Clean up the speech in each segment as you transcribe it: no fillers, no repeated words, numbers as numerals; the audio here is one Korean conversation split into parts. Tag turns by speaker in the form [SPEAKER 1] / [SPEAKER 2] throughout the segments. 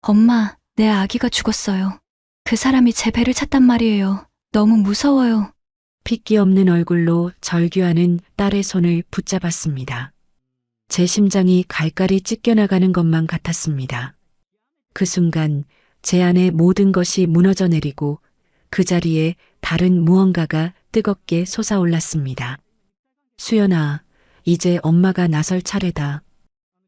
[SPEAKER 1] 엄마, 내 아기가 죽었어요. 그 사람이 제 배를 찼단 말이에요. 너무 무서워요.
[SPEAKER 2] 핏기 없는 얼굴로 절규하는 딸의 손을 붙잡았습니다. 제 심장이 갈갈이 찢겨나가는 것만 같았습니다. 그 순간 제 안의 모든 것이 무너져 내리고 그 자리에 다른 무언가가 뜨겁게 솟아올랐습니다. 수연아, 이제 엄마가 나설 차례다.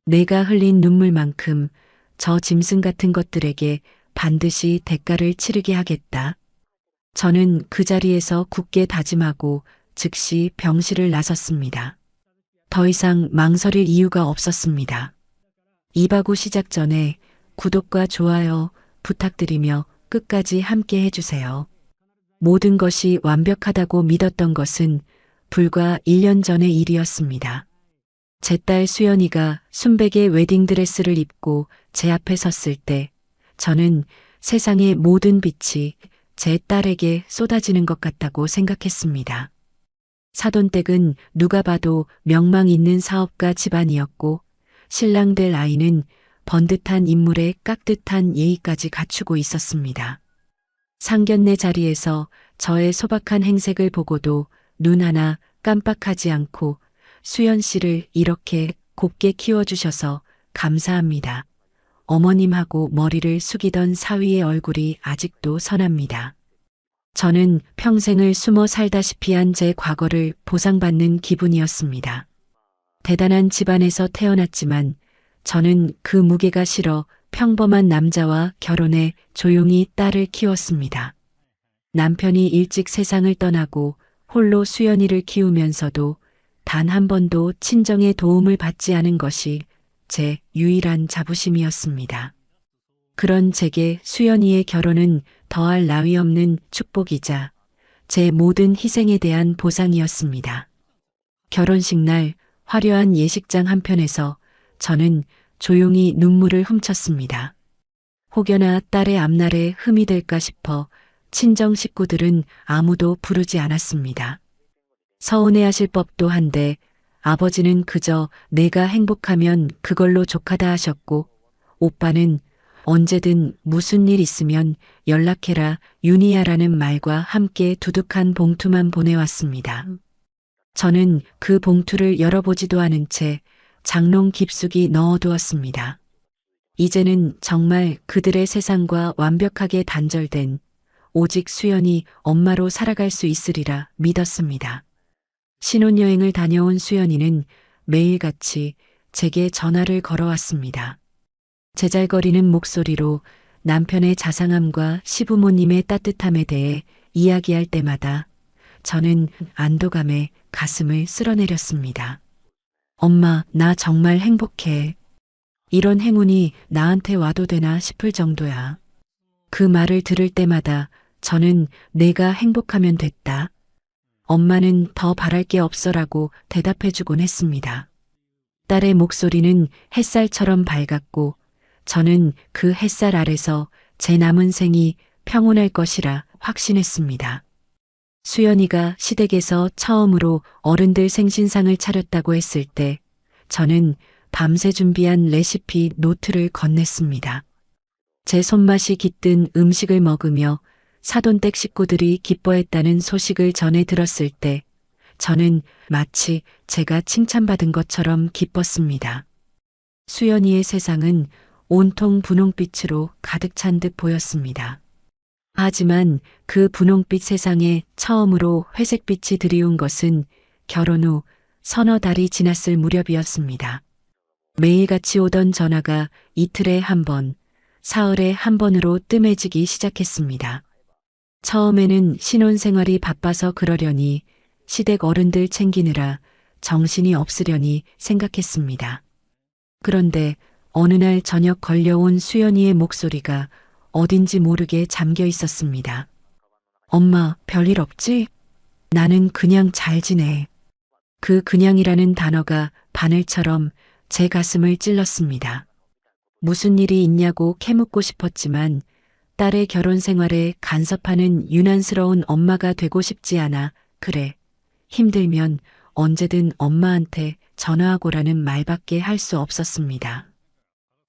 [SPEAKER 2] 내가 흘린 눈물만큼 저 짐승 같은 것들에게 반드시 대가를 치르게 하겠다. 저는 그 자리에서 굳게 다짐하고 즉시 병실을 나섰습니다. 더 이상 망설일 이유가 없었습니다. 이바구 시작 전에 구독과 좋아요 부탁드리며 끝까지 함께 해주세요. 모든 것이 완벽하다고 믿었던 것은 불과 1년 전의 일이었습니다. 제 딸 수연이가 순백의 웨딩드레스를 입고 제 앞에 섰을 때 저는 세상의 모든 빛이 제 딸에게 쏟아지는 것 같다고 생각했습니다. 사돈댁은 누가 봐도 명망 있는 사업가 집안이었고 신랑 될 아이는 번듯한 인물에 깍듯한 예의까지 갖추고 있었습니다. 상견례 자리에서 저의 소박한 행색을 보고도 눈 하나 깜빡하지 않고 수연 씨를 이렇게 곱게 키워주셔서 감사합니다. 어머님하고 머리를 숙이던 사위의 얼굴이 아직도 선합니다. 저는 평생을 숨어 살다시피 한 제 과거를 보상받는 기분이었습니다. 대단한 집안에서 태어났지만 저는 그 무게가 싫어 평범한 남자와 결혼해 조용히 딸을 키웠습니다. 남편이 일찍 세상을 떠나고 홀로 수연이를 키우면서도 단 한 번도 친정의 도움을 받지 않은 것이 제 유일한 자부심이었습니다. 그런 제게 수연이의 결혼은 더할 나위 없는 축복이자 제 모든 희생에 대한 보상이었습니다. 결혼식 날 화려한 예식장 한편에서 저는 조용히 눈물을 훔쳤습니다. 혹여나 딸의 앞날에 흠이 될까 싶어 친정 식구들은 아무도 부르지 않았습니다. 서운해하실 법도 한데 아버지는 그저 내가 행복하면 그걸로 족하다 하셨고 오빠는 언제든 무슨 일 있으면 연락해라 윤희야라는 말과 함께 두둑한 봉투만 보내왔습니다. 저는 그 봉투를 열어보지도 않은 채 장롱 깊숙이 넣어두었습니다. 이제는 정말 그들의 세상과 완벽하게 단절된 오직 수연이 엄마로 살아갈 수 있으리라 믿었습니다. 신혼여행을 다녀온 수연이는 매일같이 제게 전화를 걸어왔습니다. 제잘거리는 목소리로 남편의 자상함과 시부모님의 따뜻함에 대해 이야기할 때마다 저는 안도감에 가슴을 쓸어내렸습니다. 엄마, 나 정말 행복해. 이런 행운이 나한테 와도 되나 싶을 정도야. 그 말을 들을 때마다 저는 내가 행복하면 됐다. 엄마는 더 바랄 게 없어라고 대답해주곤 했습니다. 딸의 목소리는 햇살처럼 밝았고 저는 그 햇살 아래서 제 남은 생이 평온할 것이라 확신했습니다. 수연이가 시댁에서 처음으로 어른들 생신상을 차렸다고 했을 때 저는 밤새 준비한 레시피 노트를 건넸습니다. 제 손맛이 깃든 음식을 먹으며 사돈댁 식구들이 기뻐했다는 소식을 전해 들었을 때 저는 마치 제가 칭찬받은 것처럼 기뻤습니다. 수연이의 세상은 온통 분홍빛으로 가득 찬 듯 보였습니다. 하지만 그 분홍빛 세상에 처음으로 회색빛이 드리운 것은 결혼 후 서너 달이 지났을 무렵이었습니다. 매일같이 오던 전화가 이틀에 한 번, 사흘에 한 번으로 뜸해지기 시작했습니다. 처음에는 신혼생활이 바빠서 그러려니 시댁 어른들 챙기느라 정신이 없으려니 생각했습니다. 그런데 어느 날 저녁 걸려온 수연이의 목소리가 어딘지 모르게 잠겨 있었습니다. 엄마, 별일 없지? 나는 그냥 잘 지내. 그 그냥이라는 단어가 바늘처럼 제 가슴을 찔렀습니다. 무슨 일이 있냐고 캐묻고 싶었지만 딸의 결혼 생활에 간섭하는 유난스러운 엄마가 되고 싶지 않아 그래. 힘들면 언제든 엄마한테 전화하고라는 말밖에 할 수 없었습니다.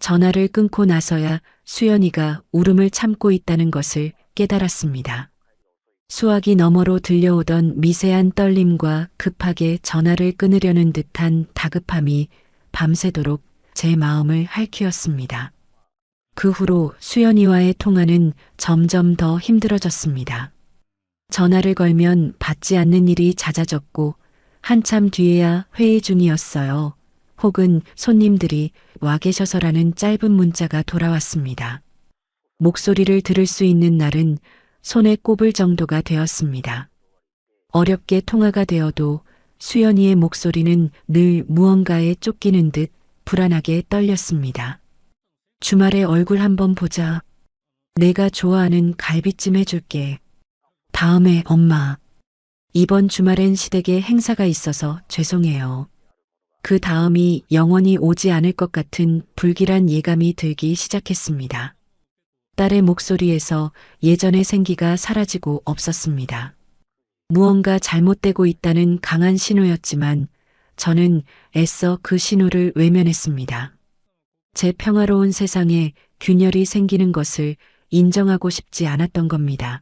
[SPEAKER 2] 전화를 끊고 나서야 수연이가 울음을 참고 있다는 것을 깨달았습니다. 수화기 너머로 들려오던 미세한 떨림과 급하게 전화를 끊으려는 듯한 다급함이 밤새도록 제 마음을 핥히었습니다. 그 후로 수연이와의 통화는 점점 더 힘들어졌습니다. 전화를 걸면 받지 않는 일이 잦아졌고 한참 뒤에야 회의 중이었어요. 혹은 손님들이 와 계셔서라는 짧은 문자가 돌아왔습니다. 목소리를 들을 수 있는 날은 손에 꼽을 정도가 되었습니다. 어렵게 통화가 되어도 수연이의 목소리는 늘 무언가에 쫓기는 듯 불안하게 떨렸습니다. 주말에 얼굴 한번 보자. 내가 좋아하는 갈비찜 해줄게. 다음에 엄마. 이번 주말엔 시댁에 행사가 있어서 죄송해요. 그 다음이 영원히 오지 않을 것 같은 불길한 예감이 들기 시작했습니다. 딸의 목소리에서 예전의 생기가 사라지고 없었습니다. 무언가 잘못되고 있다는 강한 신호였지만 저는 애써 그 신호를 외면했습니다. 제 평화로운 세상에 균열이 생기는 것을 인정하고 싶지 않았던 겁니다.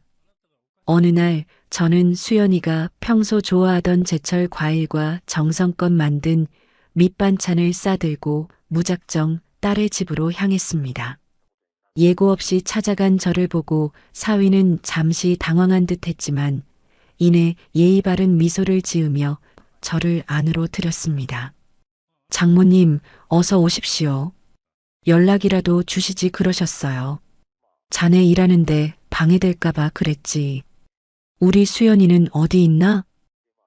[SPEAKER 2] 어느 날 저는 수연이가 평소 좋아하던 제철 과일과 정성껏 만든 밑반찬을 싸들고 무작정 딸의 집으로 향했습니다. 예고 없이 찾아간 저를 보고 사위는 잠시 당황한 듯 했지만 이내 예의 바른 미소를 지으며 저를 안으로 들였습니다. 장모님, 어서 오십시오. 연락이라도 주시지 그러셨어요. 자네 일하는데 방해될까봐 그랬지. 우리 수연이는 어디 있나?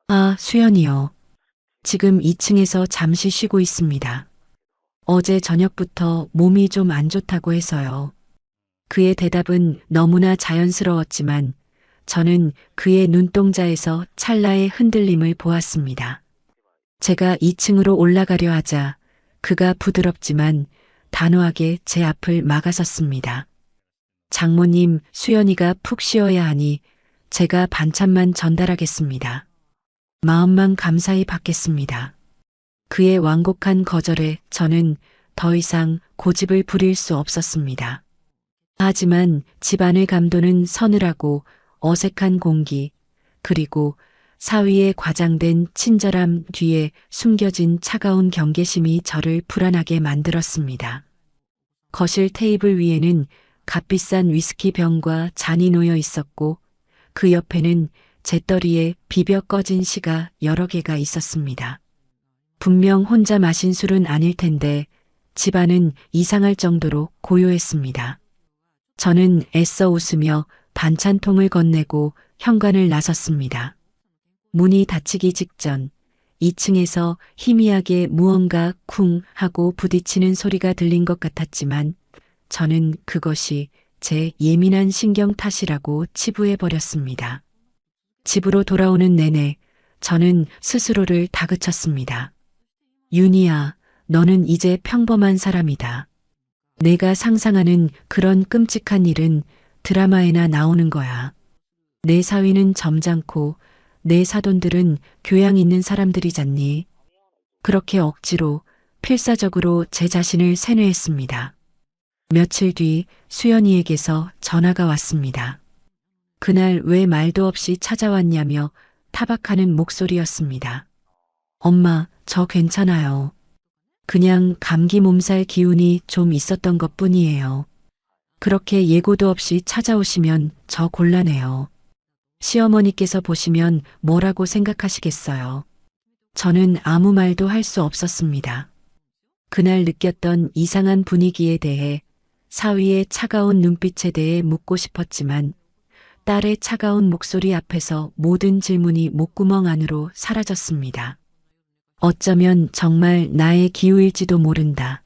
[SPEAKER 2] 아, 수연이요. 지금 2층에서 잠시 쉬고 있습니다. 어제 저녁부터 몸이 좀 안 좋다고 해서요. 그의 대답은 너무나 자연스러웠지만 저는 그의 눈동자에서 찰나의 흔들림을 보았습니다. 제가 2층으로 올라가려 하자 그가 부드럽지만 단호하게 제 앞을 막아섰습니다. 장모님, 수연이가 푹 쉬어야 하니 제가 반찬만 전달하겠습니다. 마음만 감사히 받겠습니다. 그의 완곡한 거절에 저는 더 이상 고집을 부릴 수 없었습니다. 하지만 집안을 감도는 서늘하고 어색한 공기, 그리고 사위의 과장된 친절함 뒤에 숨겨진 차가운 경계심이 저를 불안하게 만들었습니다. 거실 테이블 위에는 값비싼 위스키 병과 잔이 놓여 있었고 그 옆에는 재떨이에 비벼 꺼진 시가 여러 개가 있었습니다. 분명 혼자 마신 술은 아닐 텐데 집안은 이상할 정도로 고요했습니다. 저는 애써 웃으며 반찬통을 건네고 현관을 나섰습니다. 문이 닫히기 직전 2층에서 희미하게 무언가 쿵 하고 부딪히는 소리가 들린 것 같았지만 저는 그것이 제 예민한 신경 탓이라고 치부해버렸습니다. 집으로 돌아오는 내내 저는 스스로를 다그쳤습니다. 윤희야, 너는 이제 평범한 사람이다. 내가 상상하는 그런 끔찍한 일은 드라마에나 나오는 거야. 내 사위는 점잖고 내 사돈들은 교양 있는 사람들이잖니. 그렇게 억지로 필사적으로 제 자신을 세뇌했습니다. 며칠 뒤 수연이에게서 전화가 왔습니다. 그날 왜 말도 없이 찾아왔냐며 타박하는 목소리였습니다. 엄마, 저 괜찮아요. 그냥 감기 몸살 기운이 좀 있었던 것뿐이에요. 그렇게 예고도 없이 찾아오시면 저 곤란해요. 시어머니께서 보시면 뭐라고 생각하시겠어요. 저는 아무 말도 할 수 없었습니다. 그날 느꼈던 이상한 분위기에 대해 사위의 차가운 눈빛에 대해 묻고 싶었지만 딸의 차가운 목소리 앞에서 모든 질문이 목구멍 안으로 사라졌습니다. 어쩌면 정말 나의 기우일지도 모른다.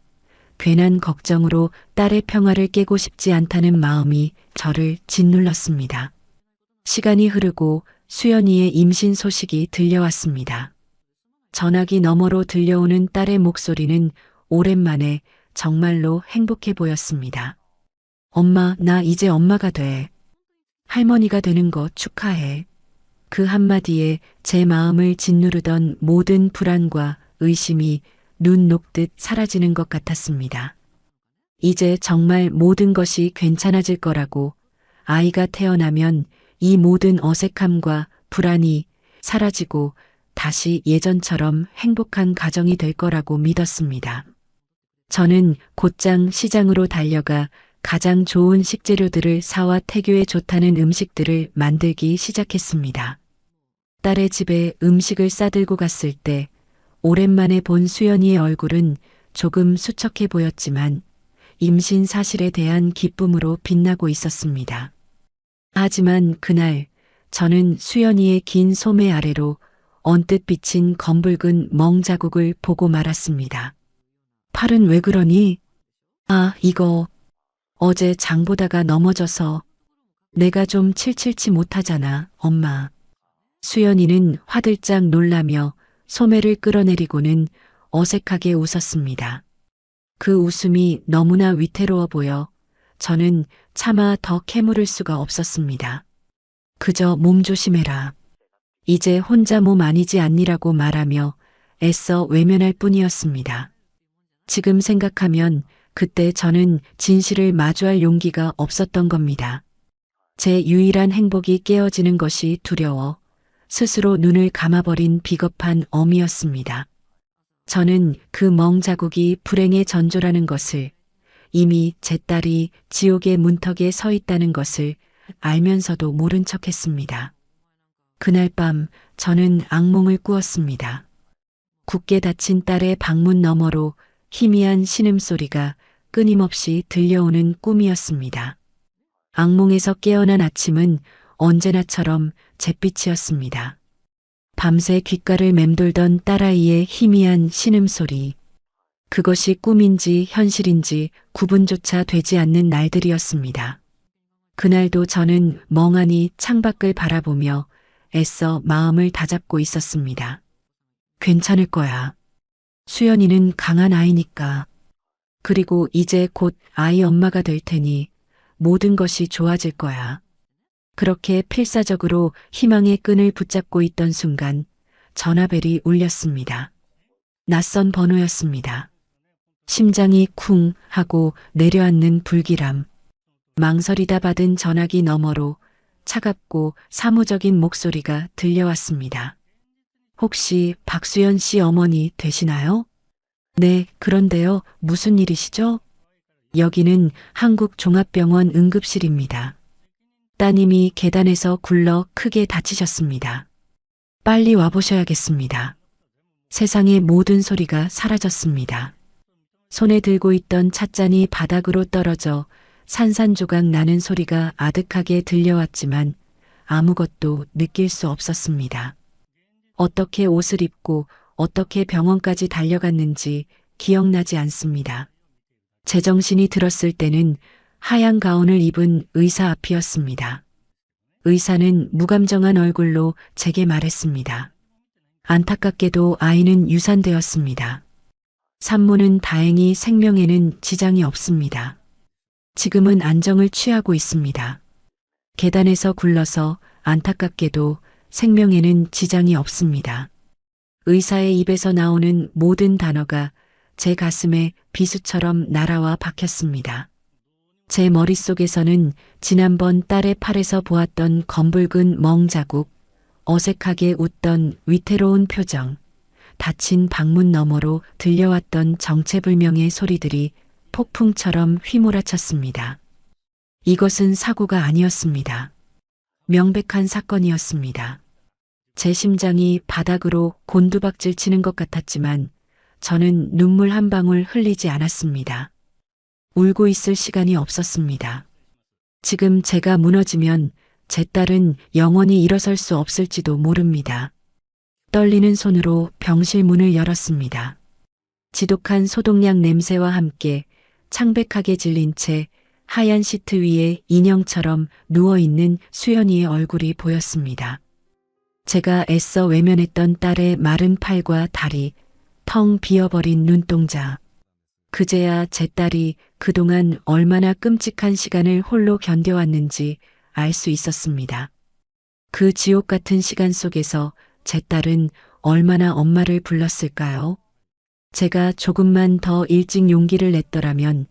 [SPEAKER 2] 괜한 걱정으로 딸의 평화를 깨고 싶지 않다는 마음이 저를 짓눌렀습니다. 시간이 흐르고 수연이의 임신 소식이 들려왔습니다. 전화기 너머로 들려오는 딸의 목소리는 오랜만에 정말로 행복해 보였습니다. 엄마, 나 이제 엄마가 돼. 할머니가 되는 거 축하해. 그 한마디에 제 마음을 짓누르던 모든 불안과 의심이 눈 녹듯 사라지는 것 같았습니다. 이제 정말 모든 것이 괜찮아질 거라고, 아이가 태어나면 이 모든 어색함과 불안이 사라지고 다시 예전처럼 행복한 가정이 될 거라고 믿었습니다. 저는 곧장 시장으로 달려가 가장 좋은 식재료들을 사와 태교에 좋다는 음식들을 만들기 시작했습니다. 딸의 집에 음식을 싸들고 갔을 때 오랜만에 본 수연이의 얼굴은 조금 수척해 보였지만 임신 사실에 대한 기쁨으로 빛나고 있었습니다. 하지만 그날 저는 수연이의 긴 소매 아래로 언뜻 비친 검붉은 멍 자국을 보고 말았습니다. 팔은 왜 그러니? 아, 이거 어제 장 보다가 넘어져서 내가 좀 칠칠치 못하잖아, 엄마. 수연이는 화들짝 놀라며 소매를 끌어내리고는 어색하게 웃었습니다. 그 웃음이 너무나 위태로워 보여 저는 차마 더 캐물을 수가 없었습니다. 그저 몸 조심해라. 이제 혼자 몸 아니지 않니라고 말하며 애써 외면할 뿐이었습니다. 지금 생각하면 그때 저는 진실을 마주할 용기가 없었던 겁니다. 제 유일한 행복이 깨어지는 것이 두려워 스스로 눈을 감아버린 비겁한 어미였습니다. 저는 그 멍 자국이 불행의 전조라는 것을, 이미 제 딸이 지옥의 문턱에 서 있다는 것을 알면서도 모른 척했습니다. 그날 밤 저는 악몽을 꾸었습니다. 굳게 닫힌 딸의 방문 너머로 희미한 신음소리가 끊임없이 들려오는 꿈이었습니다. 악몽에서 깨어난 아침은 언제나처럼 잿빛이었습니다. 밤새 귓가를 맴돌던 딸아이의 희미한 신음소리. 그것이 꿈인지 현실인지 구분조차 되지 않는 날들이었습니다. 그날도 저는 멍하니 창밖을 바라보며 애써 마음을 다잡고 있었습니다. 괜찮을 거야. 수연이는 강한 아이니까. 그리고 이제 곧 아이 엄마가 될 테니 모든 것이 좋아질 거야. 그렇게 필사적으로 희망의 끈을 붙잡고 있던 순간 전화벨이 울렸습니다. 낯선 번호였습니다. 심장이 쿵 하고 내려앉는 불길함. 망설이다 받은 전화기 너머로 차갑고 사무적인 목소리가 들려왔습니다. 혹시 박수연 씨 어머니 되시나요? 네, 그런데요. 무슨 일이시죠? 여기는 한국종합병원 응급실입니다. 따님이 계단에서 굴러 크게 다치셨습니다. 빨리 와보셔야겠습니다. 세상의 모든 소리가 사라졌습니다. 손에 들고 있던 찻잔이 바닥으로 떨어져 산산조각 나는 소리가 아득하게 들려왔지만 아무것도 느낄 수 없었습니다. 어떻게 옷을 입고 어떻게 병원까지 달려갔는지 기억나지 않습니다. 제정신이 들었을 때는 하얀 가운을 입은 의사 앞이었습니다. 의사는 무감정한 얼굴로 제게 말했습니다. 안타깝게도 아이는 유산되었습니다. 산모는 다행히 생명에는 지장이 없습니다. 지금은 안정을 취하고 있습니다. 계단에서 굴러서 안타깝게도 생명에는 지장이 없습니다. 의사의 입에서 나오는 모든 단어가 제 가슴에 비수처럼 날아와 박혔습니다. 제 머릿속에서는 지난번 딸의 팔에서 보았던 검붉은 멍 자국, 어색하게 웃던 위태로운 표정, 닫힌 방문 너머로 들려왔던 정체불명의 소리들이 폭풍처럼 휘몰아쳤습니다. 이것은 사고가 아니었습니다. 명백한 사건이었습니다. 제 심장이 바닥으로 곤두박질 치는 것 같았지만 저는 눈물 한 방울 흘리지 않았습니다. 울고 있을 시간이 없었습니다. 지금 제가 무너지면 제 딸은 영원히 일어설 수 없을지도 모릅니다. 떨리는 손으로 병실 문을 열었습니다. 지독한 소독약 냄새와 함께 창백하게 질린 채 하얀 시트 위에 인형처럼 누워있는 수연이의 얼굴이 보였습니다. 제가 애써 외면했던 딸의 마른 팔과 다리, 텅 비어버린 눈동자. 그제야 제 딸이 그동안 얼마나 끔찍한 시간을 홀로 견뎌왔는지 알 수 있었습니다. 그 지옥 같은 시간 속에서 제 딸은 얼마나 엄마를 불렀을까요? 제가 조금만 더 일찍 용기를 냈더라면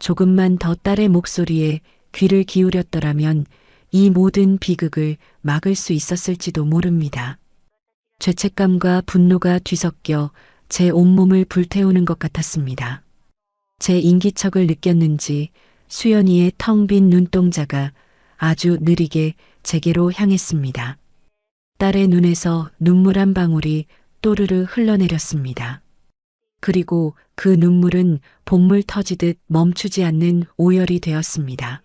[SPEAKER 2] 조금만 더 딸의 목소리에 귀를 기울였더라면 이 모든 비극을 막을 수 있었을지도 모릅니다. 죄책감과 분노가 뒤섞여 제 온몸을 불태우는 것 같았습니다. 제 인기척을 느꼈는지 수연이의 텅 빈 눈동자가 아주 느리게 제게로 향했습니다. 딸의 눈에서 눈물 한 방울이 또르르 흘러내렸습니다. 그리고 그 눈물은 복물 터지듯 멈추지 않는 오열이 되었습니다.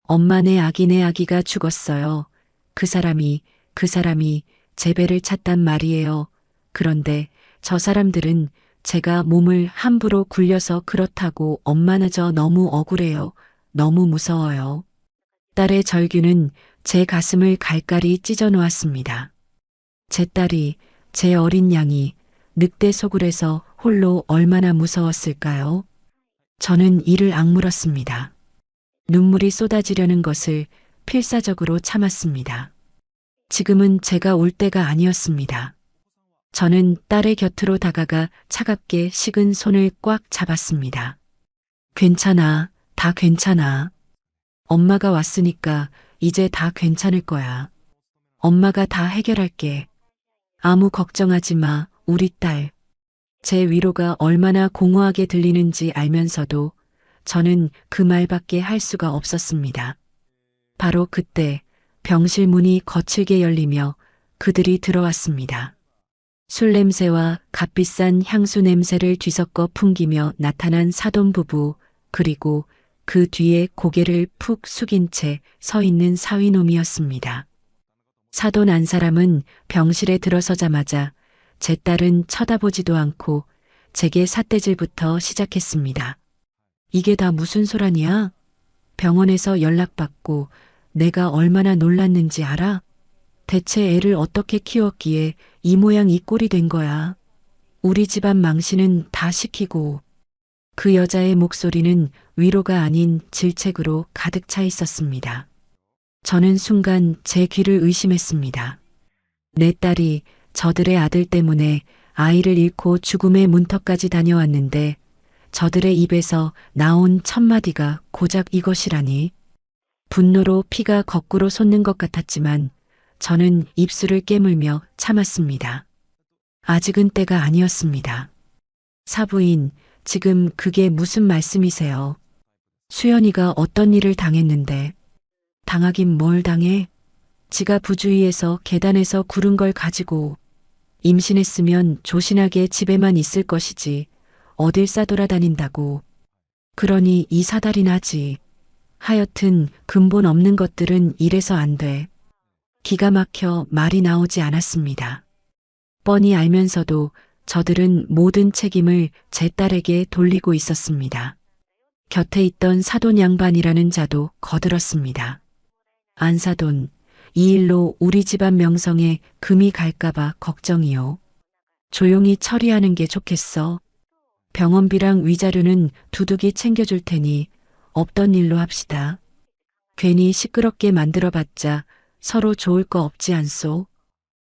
[SPEAKER 2] 엄마, 내 아기가 죽었어요. 그 사람이 제 배를 찼단 말이에요. 그런데 저 사람들은 제가 몸을 함부로 굴려서 그렇다고. 엄마는 저 너무 억울해요. 너무 무서워요. 딸의 절규는 제 가슴을 갈갈이 찢어 놓았습니다. 제 딸이, 제 어린 양이 늑대 소굴에서 홀로 얼마나 무서웠을까요? 저는 이를 악물었습니다. 눈물이 쏟아지려는 것을 필사적으로 참았습니다. 지금은 제가 울 때가 아니었습니다. 저는 딸의 곁으로 다가가 차갑게 식은 손을 꽉 잡았습니다. 괜찮아, 다 괜찮아. 엄마가 왔으니까 이제 다 괜찮을 거야. 엄마가 다 해결할게. 아무 걱정하지 마, 우리 딸. 제 위로가 얼마나 공허하게 들리는지 알면서도 저는 그 말밖에 할 수가 없었습니다. 바로 그때 병실 문이 거칠게 열리며 그들이 들어왔습니다. 술 냄새와 값비싼 향수 냄새를 뒤섞어 풍기며 나타난 사돈 부부, 그리고 그 뒤에 고개를 푹 숙인 채 서 있는 사위놈이었습니다. 사돈 안 사람은 병실에 들어서자마자 제 딸은 쳐다보지도 않고 제게 삿대질부터 시작했습니다. 이게 다 무슨 소란이야? 병원에서 연락받고 내가 얼마나 놀랐는지 알아? 대체 애를 어떻게 키웠기에 이 모양 이 꼴이 된 거야. 우리 집안 망신은 다 시키고. 그 여자의 목소리는 위로가 아닌 질책으로 가득 차 있었습니다. 저는 순간 제 귀를 의심했습니다. 내 딸이 저들의 아들 때문에 아이를 잃고 죽음의 문턱까지 다녀왔는데 저들의 입에서 나온 첫마디가 고작 이것이라니. 분노로 피가 거꾸로 솟는 것 같았지만 저는 입술을 깨물며 참았습니다. 아직은 때가 아니었습니다. 사부인, 지금 그게 무슨 말씀이세요? 수연이가 어떤 일을 당했는데? 당하긴 뭘 당해? 지가 부주의해서 계단에서 구른 걸 가지고. 임신했으면 조신하게 집에만 있을 것이지 어딜 싸돌아다닌다고. 그러니 이 사달이 나지. 하여튼 근본 없는 것들은 이래서 안 돼. 기가 막혀 말이 나오지 않았습니다. 뻔히 알면서도 저들은 모든 책임을 제 딸에게 돌리고 있었습니다. 곁에 있던 사돈 양반이라는 자도 거들었습니다. 안사돈, 이 일로 우리 집안 명성에 금이 갈까봐 걱정이요. 조용히 처리하는 게 좋겠어. 병원비랑 위자료는 두둑이 챙겨줄 테니 없던 일로 합시다. 괜히 시끄럽게 만들어봤자 서로 좋을 거 없지 않소?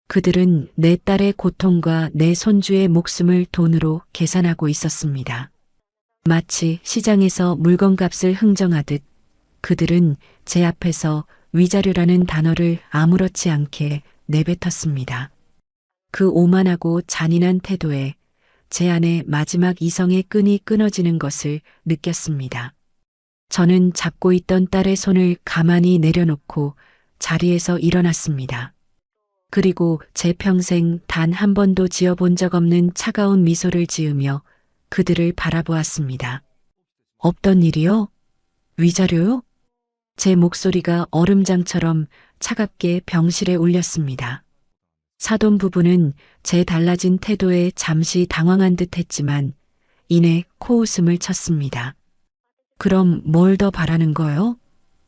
[SPEAKER 2] 그들은 내 딸의 고통과 내 손주의 목숨을 돈으로 계산하고 있었습니다. 마치 시장에서 물건값을 흥정하듯 그들은 제 앞에서 위자료라는 단어를 아무렇지 않게 내뱉었습니다. 그 오만하고 잔인한 태도에 제 안에 마지막 이성의 끈이 끊어지는 것을 느꼈습니다. 저는 잡고 있던 딸의 손을 가만히 내려놓고 자리에서 일어났습니다. 그리고 제 평생 단 한 번도 지어본 적 없는 차가운 미소를 지으며 그들을 바라보았습니다. 없던 일이요? 위자료요? 제 목소리가 얼음장처럼 차갑게 병실에 울렸습니다. 사돈 부부는 제 달라진 태도에 잠시 당황한 듯 했지만 이내 코웃음을 쳤습니다. 그럼 뭘 더 바라는 거요?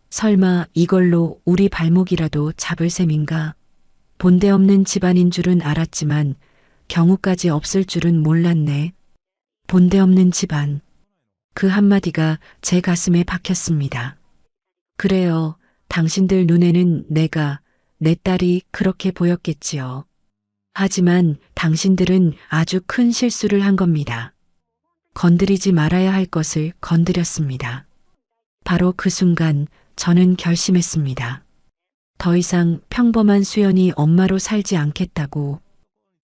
[SPEAKER 2] 설마 이걸로 우리 발목이라도 잡을 셈인가? 본데 없는 집안인 줄은 알았지만 경우까지 없을 줄은 몰랐네. 본데 없는 집안. 그 한마디가 제 가슴에 박혔습니다. 그래요. 당신들 눈에는 내가, 내 딸이 그렇게 보였겠지요. 하지만 당신들은 아주 큰 실수를 한 겁니다. 건드리지 말아야 할 것을 건드렸습니다. 바로 그 순간 저는 결심했습니다. 더 이상 평범한 수연이 엄마로 살지 않겠다고.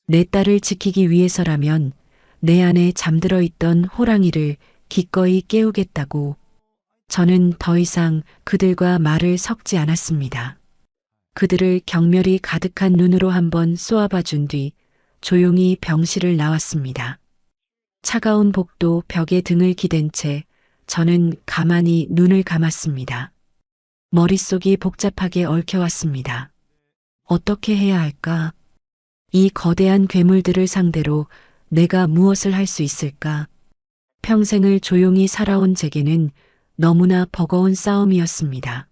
[SPEAKER 2] 내 딸을 지키기 위해서라면 내 안에 잠들어 있던 호랑이를 기꺼이 깨우겠다고. 저는 더 이상 그들과 말을 섞지 않았습니다. 그들을 경멸이 가득한 눈으로 한번 쏘아봐 준 뒤 조용히 병실을 나왔습니다. 차가운 복도 벽에 등을 기댄 채 저는 가만히 눈을 감았습니다. 머릿속이 복잡하게 얽혀왔습니다. 어떻게 해야 할까? 이 거대한 괴물들을 상대로 내가 무엇을 할 수 있을까? 평생을 조용히 살아온 제게는 너무나 버거운 싸움이었습니다.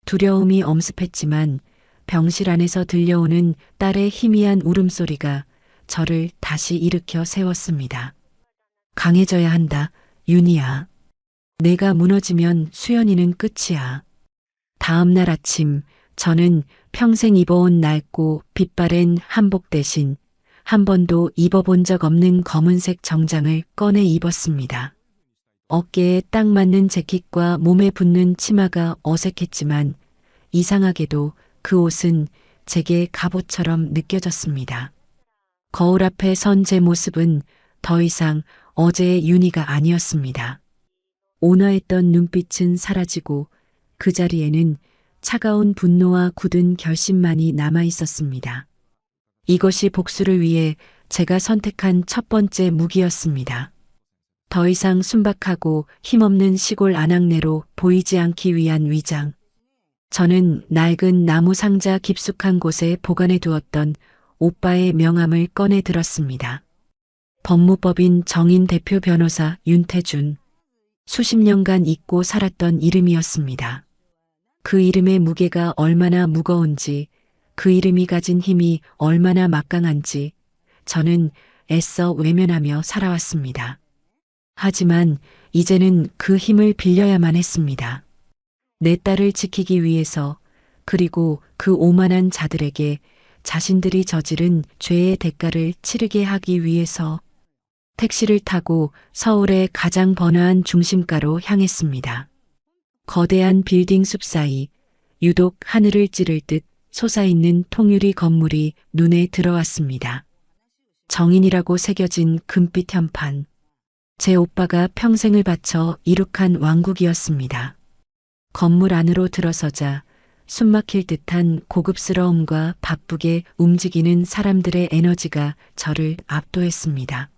[SPEAKER 2] 두려움이 엄습했지만 병실 안에서 들려오는 딸의 희미한 울음소리가 저를 다시 일으켜 세웠습니다. 강해져야 한다, 윤희야. 내가 무너지면 수연이는 끝이야. 다음 날 아침 저는 평생 입어온 낡고 빛바랜 한복 대신 한 번도 입어본 적 없는 검은색 정장을 꺼내 입었습니다. 어깨에 딱 맞는 재킷과 몸에 붙는 치마가 어색했지만 이상하게도 그 옷은 제게 갑옷처럼 느껴졌습니다. 거울 앞에 선 제 모습은 더 이상 어제의 윤희가 아니었습니다. 온화했던 눈빛은 사라지고 그 자리에는 차가운 분노와 굳은 결심만이 남아 있었습니다. 이것이 복수를 위해 제가 선택한 첫 번째 무기였습니다. 더 이상 순박하고 힘없는 시골 아낙네로 보이지 않기 위한 위장. 저는 낡은 나무 상자 깊숙한 곳에 보관해 두었던 오빠의 명함을 꺼내 들었습니다. 법무법인 정인 대표 변호사 윤태준. 수십 년간 잊고 살았던 이름이었습니다. 그 이름의 무게가 얼마나 무거운지, 그 이름이 가진 힘이 얼마나 막강한지 저는 애써 외면하며 살아왔습니다. 하지만 이제는 그 힘을 빌려야만 했습니다. 내 딸을 지키기 위해서, 그리고 그 오만한 자들에게 자신들이 저지른 죄의 대가를 치르게 하기 위해서. 택시를 타고 서울의 가장 번화한 중심가로 향했습니다. 거대한 빌딩 숲 사이 유독 하늘을 찌를 듯 솟아있는 통유리 건물이 눈에 들어왔습니다. 정인이라고 새겨진 금빛 현판. 제 오빠가 평생을 바쳐 이룩한 왕국이었습니다. 건물 안으로 들어서자 숨막힐 듯한 고급스러움과 바쁘게 움직이는 사람들의 에너지가 저를 압도했습니다.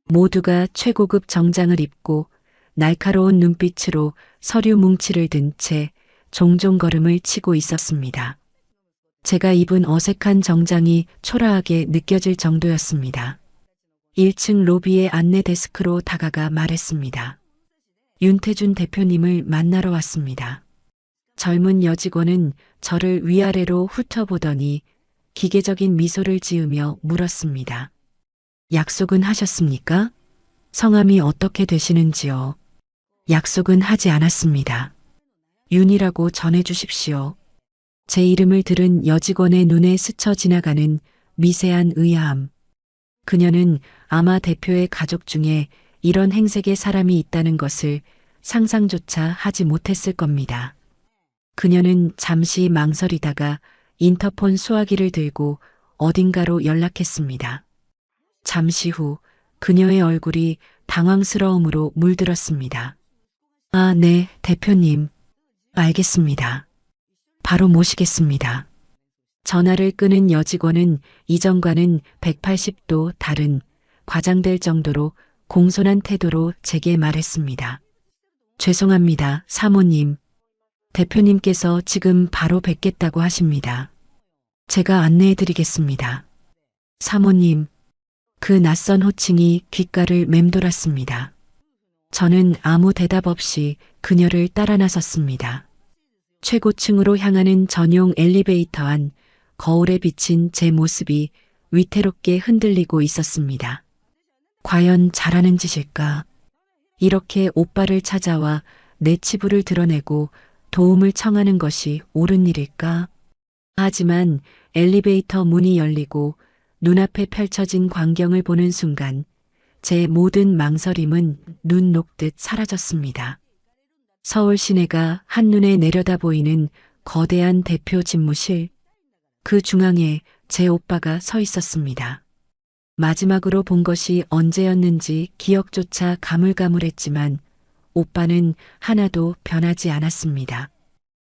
[SPEAKER 2] 모두가 최고급 정장을 입고 날카로운 눈빛으로 서류 뭉치를 든 채 종종 걸음을 치고 있었습니다. 제가 입은 어색한 정장이 초라하게 느껴질 정도였습니다. 1층 로비의 안내 데스크로 다가가 말했습니다. 윤태준 대표님을 만나러 왔습니다. 젊은 여직원은 저를 위아래로 훑어보더니 기계적인 미소를 지으며 물었습니다. 약속은 하셨습니까? 성함이 어떻게 되시는지요? 약속은 하지 않았습니다. 윤이라고 전해주십시오. 제 이름을 들은 여직원의 눈에 스쳐 지나가는 미세한 의아함. 그녀는 아마 대표의 가족 중에 이런 행색의 사람이 있다는 것을 상상조차 하지 못했을 겁니다. 그녀는 잠시 망설이다가 인터폰 수화기를 들고 어딘가로 연락했습니다. 잠시 후 그녀의 얼굴이 당황스러움으로 물들었습니다. 아, 네, 대표님. 알겠습니다. 바로 모시겠습니다. 전화를 끄는 여직원은 이전과는 180도 다른 과장될 정도로 공손한 태도로 제게 말했습니다. 죄송합니다, 사모님. 대표님께서 지금 바로 뵙겠다고 하십니다. 제가 안내해 드리겠습니다. 사모님. 그 낯선 호칭이 귓가를 맴돌았습니다. 저는 아무 대답 없이 그녀를 따라 나섰습니다. 최고층으로 향하는 전용 엘리베이터 안 거울에 비친 제 모습이 위태롭게 흔들리고 있었습니다. 과연 잘하는 짓일까? 이렇게 오빠를 찾아와 내 치부를 드러내고 도움을 청하는 것이 옳은 일일까? 하지만 엘리베이터 문이 열리고 눈앞에 펼쳐진 광경을 보는 순간 제 모든 망설임은 눈 녹듯 사라졌습니다. 서울 시내가 한눈에 내려다 보이는 거대한 대표 집무실. 그 중앙에 제 오빠가 서 있었습니다. 마지막으로 본 것이 언제였는지 기억조차 가물가물했지만 오빠는 하나도 변하지 않았습니다.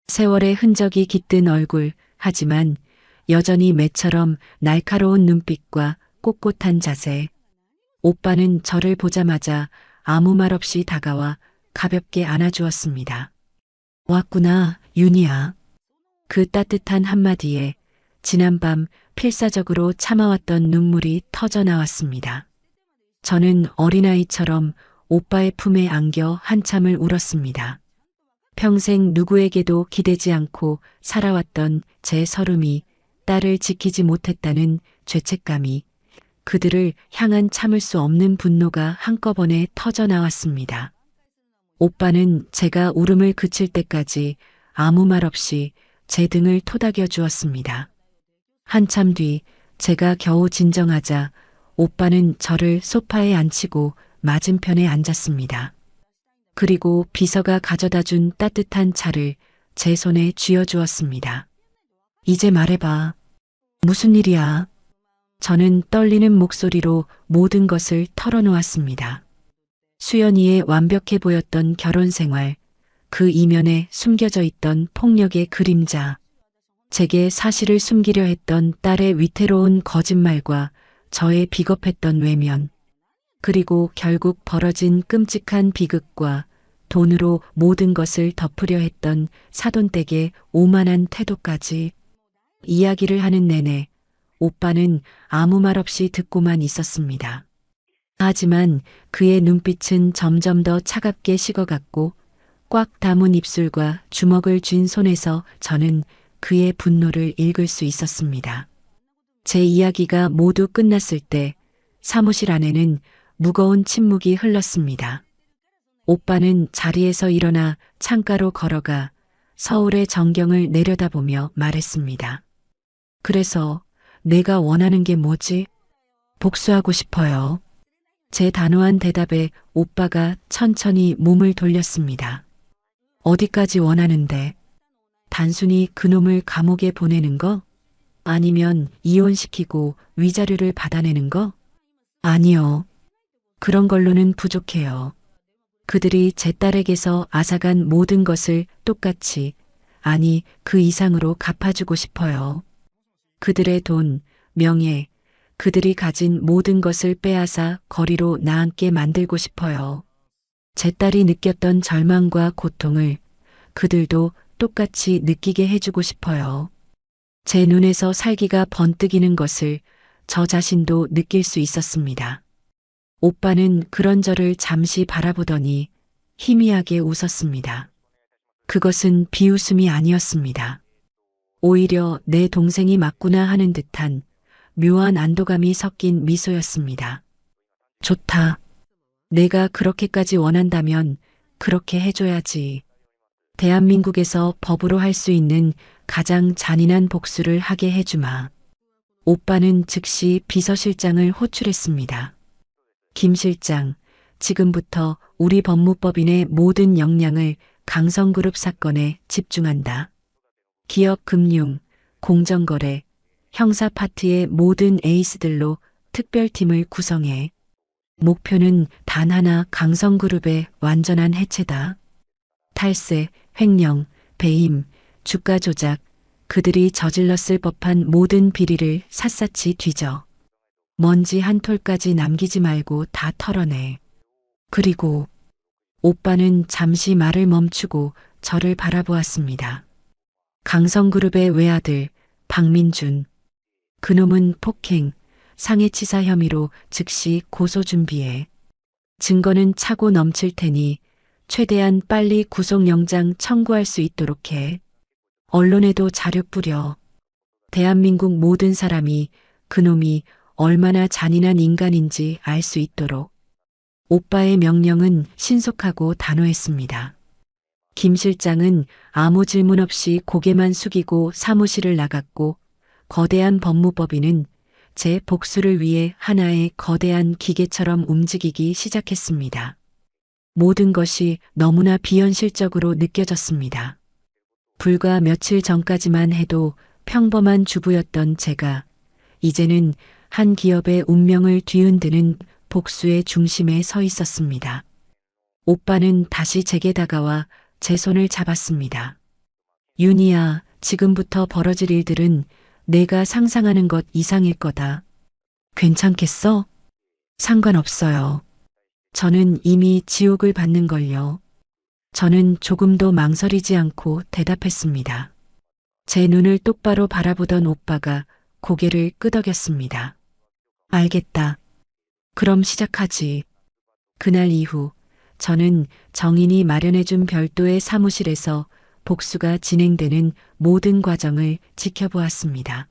[SPEAKER 2] 세월의 흔적이 깃든 얼굴, 하지만 여전히 매처럼 날카로운 눈빛과 꼿꼿한 자세. 오빠는 저를 보자마자 아무 말 없이 다가와 가볍게 안아주었습니다. 왔구나, 윤희야. 그 따뜻한 한마디에 지난밤 필사적으로 참아왔던 눈물이 터져 나왔습니다. 저는 어린아이처럼 오빠의 품에 안겨 한참을 울었습니다. 평생 누구에게도 기대지 않고 살아왔던 제 서름이, 딸을 지키지 못했다는 죄책감이, 그들을 향한 참을 수 없는 분노가 한꺼번에 터져 나왔습니다. 오빠는 제가 울음을 그칠 때까지 아무 말 없이 제 등을 토닥여 주었습니다. 한참 뒤 제가 겨우 진정하자 오빠는 저를 소파에 앉히고 맞은편에 앉았습니다. 그리고 비서가 가져다 준 따뜻한 차를 제 손에 쥐어주었습니다. 이제 말해봐. 무슨 일이야? 저는 떨리는 목소리로 모든 것을 털어놓았습니다. 수연이의 완벽해 보였던 결혼 생활, 그 이면에 숨겨져 있던 폭력의 그림자, 제게 사실을 숨기려 했던 딸의 위태로운 거짓말과 저의 비겁했던 외면, 그리고 결국 벌어진 끔찍한 비극과 돈으로 모든 것을 덮으려 했던 사돈댁의 오만한 태도까지. 이야기를 하는 내내 오빠는 아무 말 없이 듣고만 있었습니다. 하지만 그의 눈빛은 점점 더 차갑게 식어갔고 꽉 다문 입술과 주먹을 쥔 손에서 저는 그의 분노를 읽을 수 있었습니다. 제 이야기가 모두 끝났을 때 사무실 안에는 무거운 침묵이 흘렀습니다. 오빠는 자리에서 일어나 창가로 걸어가 서울의 전경을 내려다보며 말했습니다. 그래서 내가 원하는 게 뭐지? 복수하고 싶어요. 제 단호한 대답에 오빠가 천천히 몸을 돌렸습니다. 어디까지 원하는데? 단순히 그놈을 감옥에 보내는 거? 아니면 이혼시키고 위자료를 받아내는 거? 아니요. 그런 걸로는 부족해요. 그들이 제 딸에게서 앗아간 모든 것을 똑같이, 아니 그 이상으로 갚아주고 싶어요. 그들의 돈, 명예, 그들이 가진 모든 것을 빼앗아 거리로 나앉게 만들고 싶어요. 제 딸이 느꼈던 절망과 고통을 그들도 똑같이 느끼게 해주고 싶어요. 제 눈에서 살기가 번뜩이는 것을 저 자신도 느낄 수 있었습니다. 오빠는 그런 저를 잠시 바라보더니 희미하게 웃었습니다. 그것은 비웃음이 아니었습니다. 오히려 내 동생이 맞구나 하는 듯한 묘한 안도감이 섞인 미소였습니다. 좋다. 내가 그렇게까지 원한다면 그렇게 해줘야지. 대한민국에서 법으로 할 수 있는 가장 잔인한 복수를 하게 해주마. 오빠는 즉시 비서실장을 호출했습니다. 김 실장, 지금부터 우리 법무법인의 모든 역량을 강성그룹 사건에 집중한다. 기업 금융, 공정거래, 형사 파트의 모든 에이스들로 특별팀을 구성해. 목표는 단 하나, 강성그룹의 완전한 해체다. 탈세, 횡령, 배임, 주가 조작, 그들이 저질렀을 법한 모든 비리를 샅샅이 뒤져. 먼지 한 톨까지 남기지 말고 다 털어내. 그리고 오빠는 잠시 말을 멈추고 저를 바라보았습니다. 강성그룹의 외아들 박민준. 그놈은 폭행, 상해치사 혐의로 즉시 고소 준비해. 증거는 차고 넘칠 테니 최대한 빨리 구속영장 청구할 수 있도록 해. 언론에도 자료 뿌려. 대한민국 모든 사람이 그놈이 얼마나 잔인한 인간인지 알 수 있도록. 오빠의 명령은 신속하고 단호했습니다. 김 실장은 아무 질문 없이 고개만 숙이고 사무실을 나갔고 거대한 법무법인은 제 복수를 위해 하나의 거대한 기계처럼 움직이기 시작했습니다. 모든 것이 너무나 비현실적으로 느껴졌습니다. 불과 며칠 전까지만 해도 평범한 주부였던 제가 이제는 한 기업의 운명을 뒤흔드는 복수의 중심에 서 있었습니다. 오빠는 다시 제게 다가와 제 손을 잡았습니다. 윤희야, 지금부터 벌어질 일들은 내가 상상하는 것 이상일 거다. 괜찮겠어? 상관없어요. 저는 이미 지옥을 받는 걸요. 저는 조금도 망설이지 않고 대답했습니다. 제 눈을 똑바로 바라보던 오빠가 고개를 끄덕였습니다. 알겠다. 그럼 시작하지. 그날 이후 저는 정인이 마련해준 별도의 사무실에서 복수가 진행되는 모든 과정을 지켜보았습니다.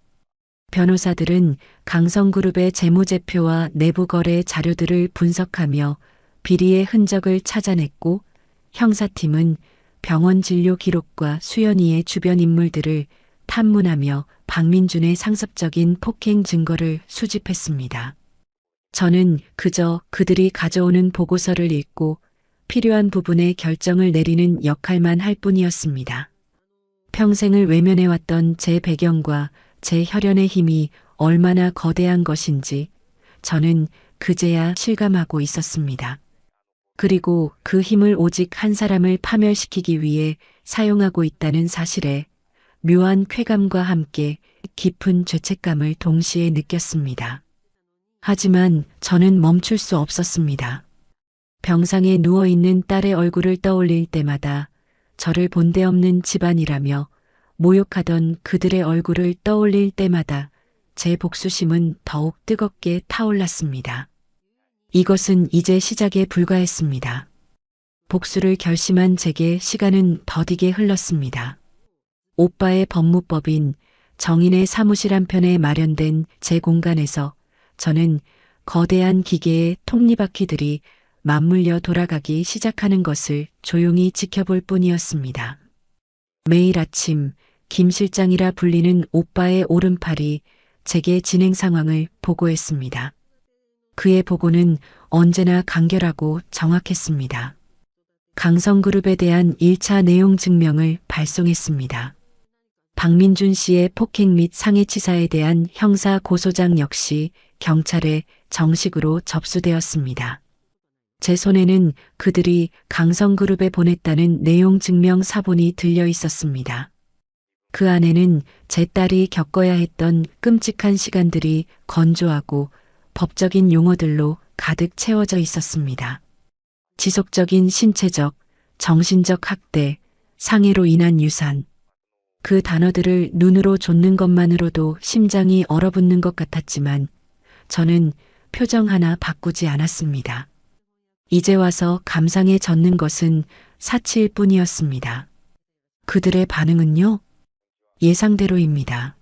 [SPEAKER 2] 변호사들은 강성그룹의 재무제표와 내부 거래 자료들을 분석하며 비리의 흔적을 찾아냈고 형사팀은 병원 진료 기록과 수연이의 주변 인물들을 탐문하며 박민준의 상습적인 폭행 증거를 수집했습니다. 저는 그저 그들이 가져오는 보고서를 읽고 필요한 부분에 결정을 내리는 역할만 할 뿐이었습니다. 평생을 외면해왔던 제 배경과 제 혈연의 힘이 얼마나 거대한 것인지 저는 그제야 실감하고 있었습니다. 그리고 그 힘을 오직 한 사람을 파멸시키기 위해 사용하고 있다는 사실에 묘한 쾌감과 함께 깊은 죄책감을 동시에 느꼈습니다. 하지만 저는 멈출 수 없었습니다. 병상에 누워있는 딸의 얼굴을 떠올릴 때마다 저를 본데없는 집안이라며 모욕하던 그들의 얼굴을 떠올릴 때마다 제 복수심은 더욱 뜨겁게 타올랐습니다. 이것은 이제 시작에 불과했습니다. 복수를 결심한 제게 시간은 더디게 흘렀습니다. 오빠의 법무법인 정인의 사무실 한편에 마련된 제 공간에서 저는 거대한 기계의 톱니바퀴들이 맞물려 돌아가기 시작하는 것을 조용히 지켜볼 뿐이었습니다. 매일 아침 김 실장이라 불리는 오빠의 오른팔이 제게 진행 상황을 보고했습니다. 그의 보고는 언제나 간결하고 정확했습니다. 강성그룹에 대한 1차 내용 증명을 발송했습니다. 박민준 씨의 폭행 및 상해치사에 대한 형사 고소장 역시 경찰에 정식으로 접수되었습니다. 제 손에는 그들이 강성그룹에 보냈다는 내용 증명 사본이 들려 있었습니다. 그 안에는 제 딸이 겪어야 했던 끔찍한 시간들이 건조하고 법적인 용어들로 가득 채워져 있었습니다. 지속적인 신체적, 정신적 학대, 상해로 인한 유산. 그 단어들을 눈으로 좇는 것만으로도 심장이 얼어붙는 것 같았지만 저는 표정 하나 바꾸지 않았습니다. 이제 와서 감상에 젖는 것은 사치일 뿐이었습니다. 그들의 반응은요? 예상대로입니다.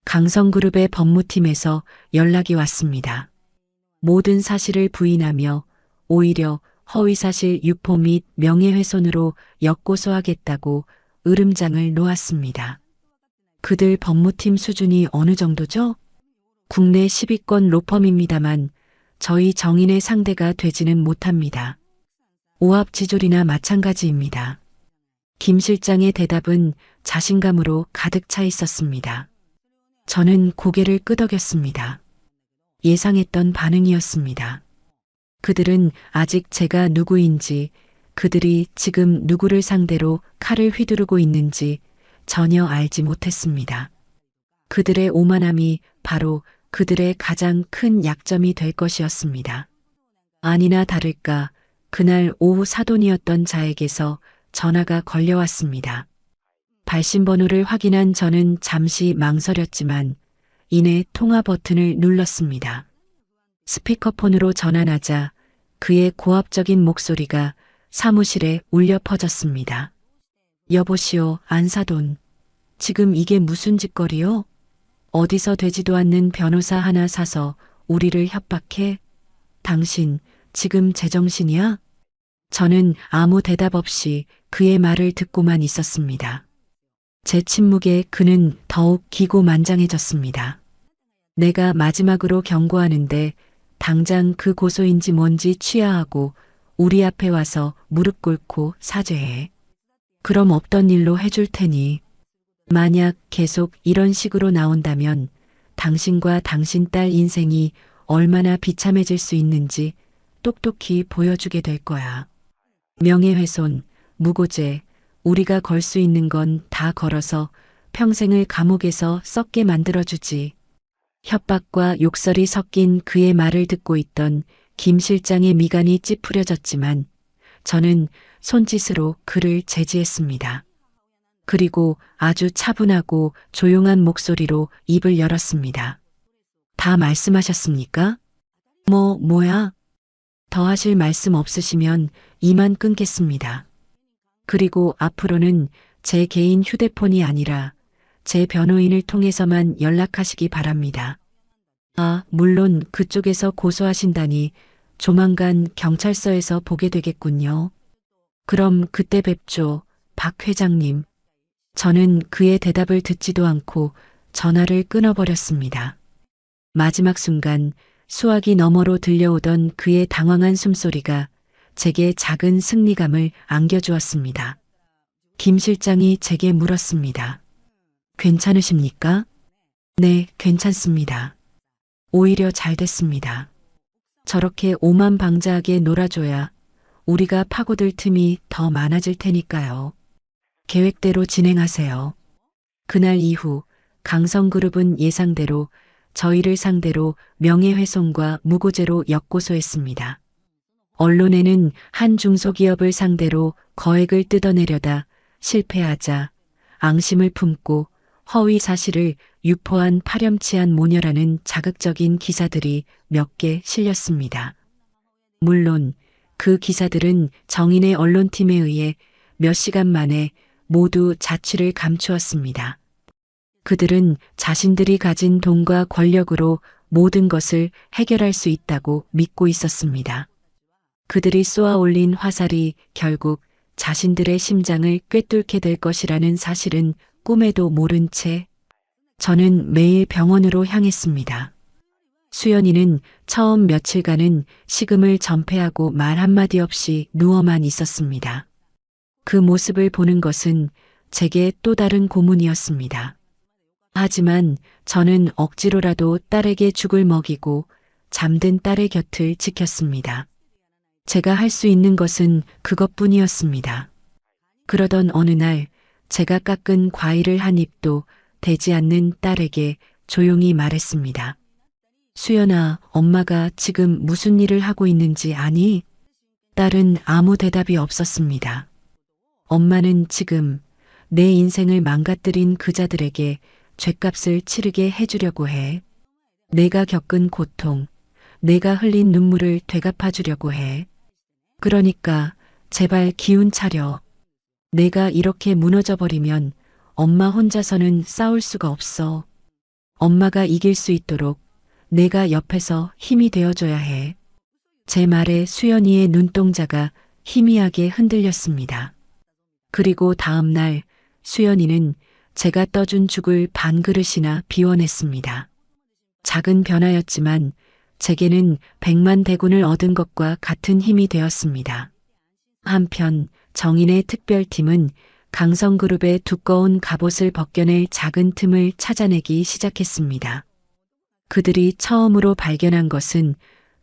[SPEAKER 2] 강성그룹의 법무팀에서 연락이 왔습니다. 모든 사실을 부인하며 오히려 허위사실 유포 및 명예훼손으로 역고소하겠다고 으름장을 놓았습니다. 그들 법무팀 수준이 어느 정도죠? 국내 10위권 로펌입니다만 저희 정인의 상대가 되지는 못합니다. 오합지졸이나 마찬가지입니다. 김 실장의 대답은 자신감으로 가득 차 있었습니다. 저는 고개를 끄덕였습니다. 예상했던 반응이었습니다. 그들은 아직 제가 누구인지, 그들이 지금 누구를 상대로 칼을 휘두르고 있는지 전혀 알지 못했습니다. 그들의 오만함이 바로 그들의 가장 큰 약점이 될 것이었습니다. 아니나 다를까 그날 오후 사돈이었던 자에게서 전화가 걸려왔습니다. 발신번호를 확인한 저는 잠시 망설였지만 이내 통화 버튼을 눌렀습니다. 스피커폰으로 전환하자 그의 고압적인 목소리가 사무실에 울려 퍼졌습니다. 여보시오, 안사돈. 지금 이게 무슨 짓거리요? 어디서 되지도 않는 변호사 하나 사서 우리를 협박해? 당신 지금 제정신이야? 저는 아무 대답 없이 그의 말을 듣고만 있었습니다. 제 침묵에 그는 더욱 기고만장해졌습니다. 내가 마지막으로 경고하는데 당장 그 고소인지 뭔지 취하하고 우리 앞에 와서 무릎 꿇고 사죄해. 그럼 없던 일로 해줄 테니. 만약 계속 이런 식으로 나온다면 당신과 당신 딸 인생이 얼마나 비참해질 수 있는지 똑똑히 보여주게 될 거야. 명예훼손, 무고죄, 우리가 걸 수 있는 건 다 걸어서 평생을 감옥에서 썩게 만들어주지. 협박과 욕설이 섞인 그의 말을 듣고 있던 김 실장의 미간이 찌푸려졌지만 저는 손짓으로 그를 제지했습니다. 그리고 아주 차분하고 조용한 목소리로 입을 열었습니다. 다 말씀하셨습니까? 뭐야? 더 하실 말씀 없으시면 이만 끊겠습니다. 그리고 앞으로는 제 개인 휴대폰이 아니라 제 변호인을 통해서만 연락하시기 바랍니다. 아, 물론 그쪽에서 고소하신다니 조만간 경찰서에서 보게 되겠군요. 그럼 그때 뵙죠, 박 회장님. 저는 그의 대답을 듣지도 않고 전화를 끊어버렸습니다. 마지막 순간 수화기 너머로 들려오던 그의 당황한 숨소리가 제게 작은 승리감을 안겨주었습니다. 김 실장이 제게 물었습니다. 괜찮으십니까? 네, 괜찮습니다. 오히려 잘 됐습니다. 저렇게 오만방자하게 놀아줘야 우리가 파고들 틈이 더 많아질 테니까요. 계획대로 진행하세요. 그날 이후 강성그룹은 예상대로 저희를 상대로 명예훼손과 무고죄로 역고소했습니다. 언론에는 한 중소기업을 상대로 거액을 뜯어내려다 실패하자 앙심을 품고 허위 사실을 유포한 파렴치한 모녀라는 자극적인 기사들이 몇 개 실렸습니다. 물론 그 기사들은 정인의 언론팀에 의해 몇 시간 만에 모두 자취를 감추었습니다. 그들은 자신들이 가진 돈과 권력으로 모든 것을 해결할 수 있다고 믿고 있었습니다. 그들이 쏘아 올린 화살이 결국 자신들의 심장을 꿰뚫게 될 것이라는 사실은 꿈에도 모른 채 저는 매일 병원으로 향했습니다. 수연이는 처음 며칠간은 식음을 전폐하고 말 한마디 없이 누워만 있었습니다. 그 모습을 보는 것은 제게 또 다른 고문이었습니다. 하지만 저는 억지로라도 딸에게 죽을 먹이고 잠든 딸의 곁을 지켰습니다. 제가 할 수 있는 것은 그것뿐이었습니다. 그러던 어느 날 제가 깎은 과일을 한 입도 대지 않는 딸에게 조용히 말했습니다. 수연아, 엄마가 지금 무슨 일을 하고 있는지 아니? 딸은 아무 대답이 없었습니다. 엄마는 지금 내 인생을 망가뜨린 그자들에게 죗값을 치르게 해주려고 해. 내가 겪은 고통, 내가 흘린 눈물을 되갚아주려고 해. 그러니까 제발 기운 차려. 내가 이렇게 무너져버리면 엄마 혼자서는 싸울 수가 없어. 엄마가 이길 수 있도록 내가 옆에서 힘이 되어줘야 해. 제 말에 수연이의 눈동자가 희미하게 흔들렸습니다. 그리고 다음 날 수연이는 제가 떠준 죽을 반 그릇이나 비워냈습니다. 작은 변화였지만 제게는 100만 대군을 얻은 것과 같은 힘이 되었습니다. 한편 정인의 특별팀은 강성그룹의 두꺼운 갑옷을 벗겨낼 작은 틈을 찾아내기 시작했습니다. 그들이 처음으로 발견한 것은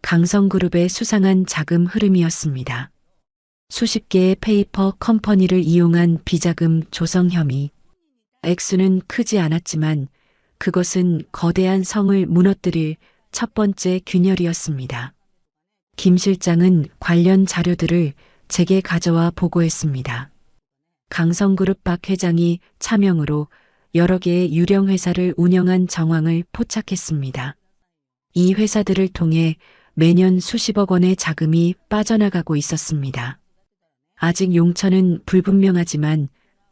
[SPEAKER 2] 강성그룹의 수상한 자금 흐름이었습니다. 수십 개의 페이퍼 컴퍼니를 이용한 비자금 조성 혐의. 액수는 크지 않았지만 그것은 거대한 성을 무너뜨릴 첫 번째 균열이었습니다. 김 실장은 관련 자료들을 제게 가져와 보고했습니다. 강성그룹 박 회장이 차명으로 여러 개의 유령 회사를 운영한 정황을 포착했습니다. 이 회사들을 통해 매년 수십억 원의 자금이 빠져나가고 있었습니다. 아직 용처는 불분명하지만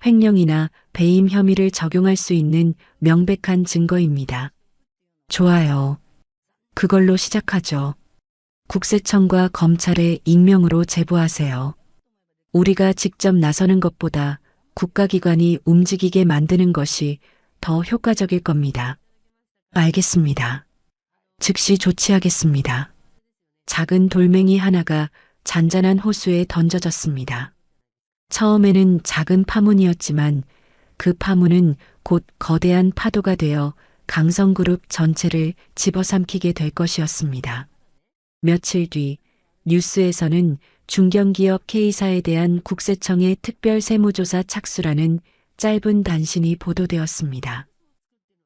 [SPEAKER 2] 횡령이나 배임 혐의를 적용할 수 있는 명백한 증거입니다. 좋아요. 그걸로 시작하죠. 국세청과 검찰에 익명으로 제보하세요. 우리가 직접 나서는 것보다 국가기관이 움직이게 만드는 것이 더 효과적일 겁니다. 알겠습니다. 즉시 조치하겠습니다. 작은 돌멩이 하나가 잔잔한 호수에 던져졌습니다. 처음에는 작은 파문이었지만 그 파문은 곧 거대한 파도가 되어 강성그룹 전체를 집어삼키게 될 것이었습니다. 며칠 뒤 뉴스에서는 중견기업 K사에 대한 국세청의 특별 세무조사 착수라는 짧은 단신이 보도되었습니다.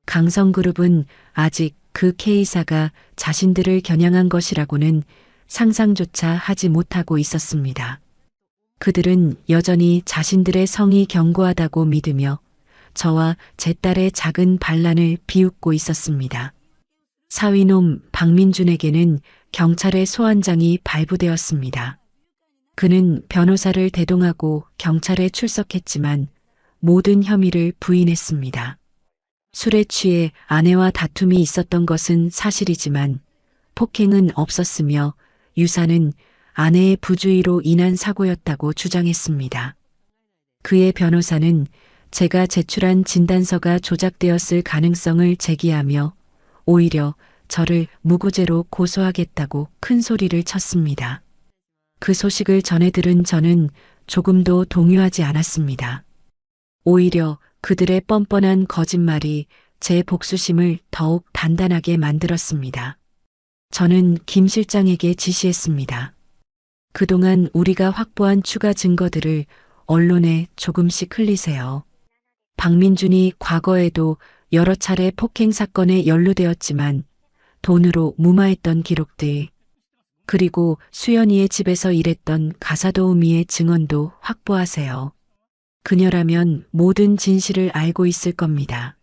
[SPEAKER 2] 강성그룹은 아직 그 K사가 자신들을 겨냥한 것이라고는 상상조차 하지 못하고 있었습니다. 그들은 여전히 자신들의 성이 견고하다고 믿으며 저와 제 딸의 작은 반란을 비웃고 있었습니다. 사위놈 박민준에게는 경찰의 소환장이 발부되었습니다. 그는 변호사를 대동하고 경찰에 출석했지만 모든 혐의를 부인했습니다. 술에 취해 아내와 다툼이 있었던 것은 사실이지만 폭행은 없었으며 유사는 아내의 부주의로 인한 사고였다고 주장했습니다. 그의 변호사는 제가 제출한 진단서가 조작되었을 가능성을 제기하며 오히려 저를 무고죄로 고소하겠다고 큰 소리를 쳤습니다. 그 소식을 전해 들은 저는 조금도 동요하지 않았습니다. 오히려 그들의 뻔뻔한 거짓말이 제 복수심을 더욱 단단하게 만들었습니다. 저는 김 실장에게 지시했습니다. 그동안 우리가 확보한 추가 증거들을 언론에 조금씩 흘리세요. 박민준이 과거에도 여러 차례 폭행 사건에 연루되었지만 돈으로 무마했던 기록들, 그리고 수연이의 집에서 일했던 가사도우미의 증언도 확보하세요. 그녀라면 모든 진실을 알고 있을 겁니다.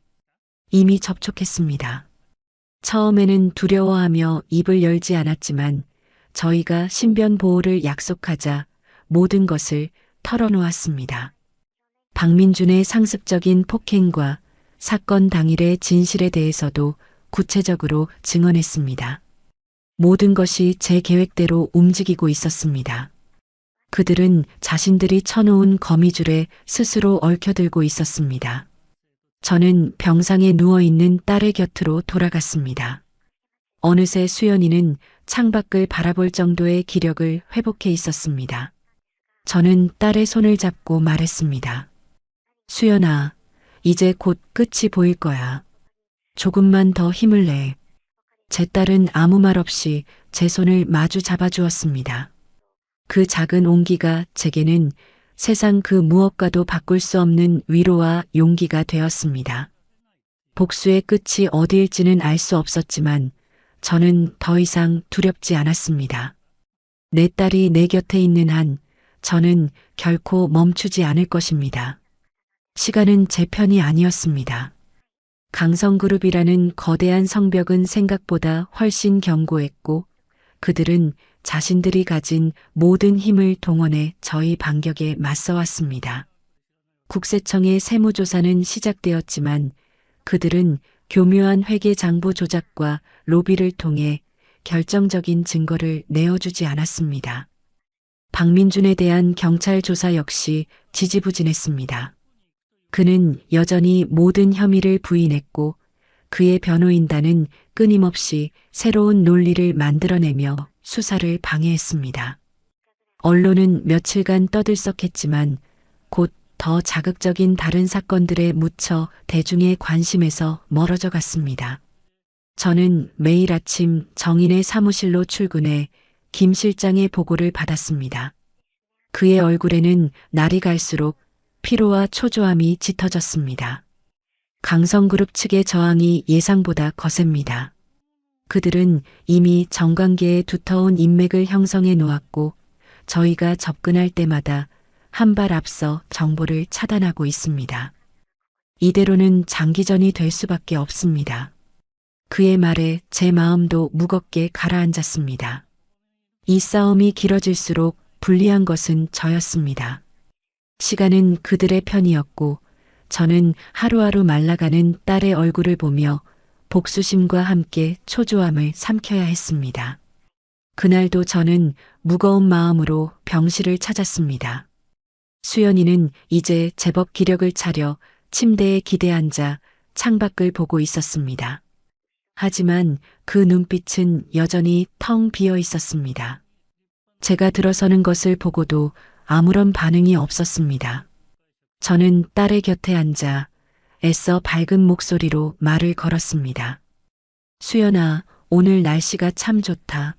[SPEAKER 2] 이미 접촉했습니다. 처음에는 두려워하며 입을 열지 않았지만 저희가 신변 보호를 약속하자 모든 것을 털어놓았습니다. 박민준의 상습적인 폭행과 사건 당일의 진실에 대해서도 구체적으로 증언했습니다. 모든 것이 제 계획대로 움직이고 있었습니다. 그들은 자신들이 쳐놓은 거미줄에 스스로 얽혀들고 있었습니다. 저는 병상에 누워있는 딸의 곁으로 돌아갔습니다. 어느새 수연이는 창밖을 바라볼 정도의 기력을 회복해 있었습니다. 저는 딸의 손을 잡고 말했습니다. 수연아, 이제 곧 끝이 보일 거야. 조금만 더 힘을 내. 제 딸은 아무 말 없이 제 손을 마주 잡아주었습니다. 그 작은 온기가 제게는 세상 그 무엇과도 바꿀 수 없는 위로와 용기가 되었습니다. 복수의 끝이 어디일지는 알 수 없었지만 저는 더 이상 두렵지 않았습니다. 내 딸이 내 곁에 있는 한 저는 결코 멈추지 않을 것입니다. 시간은 제 편이 아니었습니다. 강성그룹이라는 거대한 성벽은 생각보다 훨씬 견고했고 그들은 자신들이 가진 모든 힘을 동원해 저희 반격에 맞서왔습니다. 국세청의 세무조사는 시작되었지만 그들은 교묘한 회계장부 조작과 로비를 통해 결정적인 증거를 내어주지 않았습니다. 박민준에 대한 경찰 조사 역시 지지부진했습니다. 그는 여전히 모든 혐의를 부인했고 그의 변호인단은 끊임없이 새로운 논리를 만들어내며 수사를 방해했습니다. 언론은 며칠간 떠들썩했지만 곧 더 자극적인 다른 사건들에 묻혀 대중의 관심에서 멀어져 갔습니다. 저는 매일 아침 정인의 사무실로 출근해 김 실장의 보고를 받았습니다. 그의 얼굴에는 날이 갈수록 피로와 초조함이 짙어졌습니다. 강성그룹 측의 저항이 예상보다 거셉니다. 그들은 이미 정관계에 두터운 인맥을 형성해 놓았고 저희가 접근할 때마다 한 발 앞서 정보를 차단하고 있습니다. 이대로는 장기전이 될 수밖에 없습니다. 그의 말에 제 마음도 무겁게 가라앉았습니다. 이 싸움이 길어질수록 불리한 것은 저였습니다. 시간은 그들의 편이었고 저는 하루하루 말라가는 딸의 얼굴을 보며 복수심과 함께 초조함을 삼켜야 했습니다. 그날도 저는 무거운 마음으로 병실을 찾았습니다. 수연이는 이제 제법 기력을 차려 침대에 기대 앉아 창밖을 보고 있었습니다. 하지만 그 눈빛은 여전히 텅 비어 있었습니다. 제가 들어서는 것을 보고도 아무런 반응이 없었습니다. 저는 딸의 곁에 앉아 애써 밝은 목소리로 말을 걸었습니다. 수연아, 오늘 날씨가 참 좋다.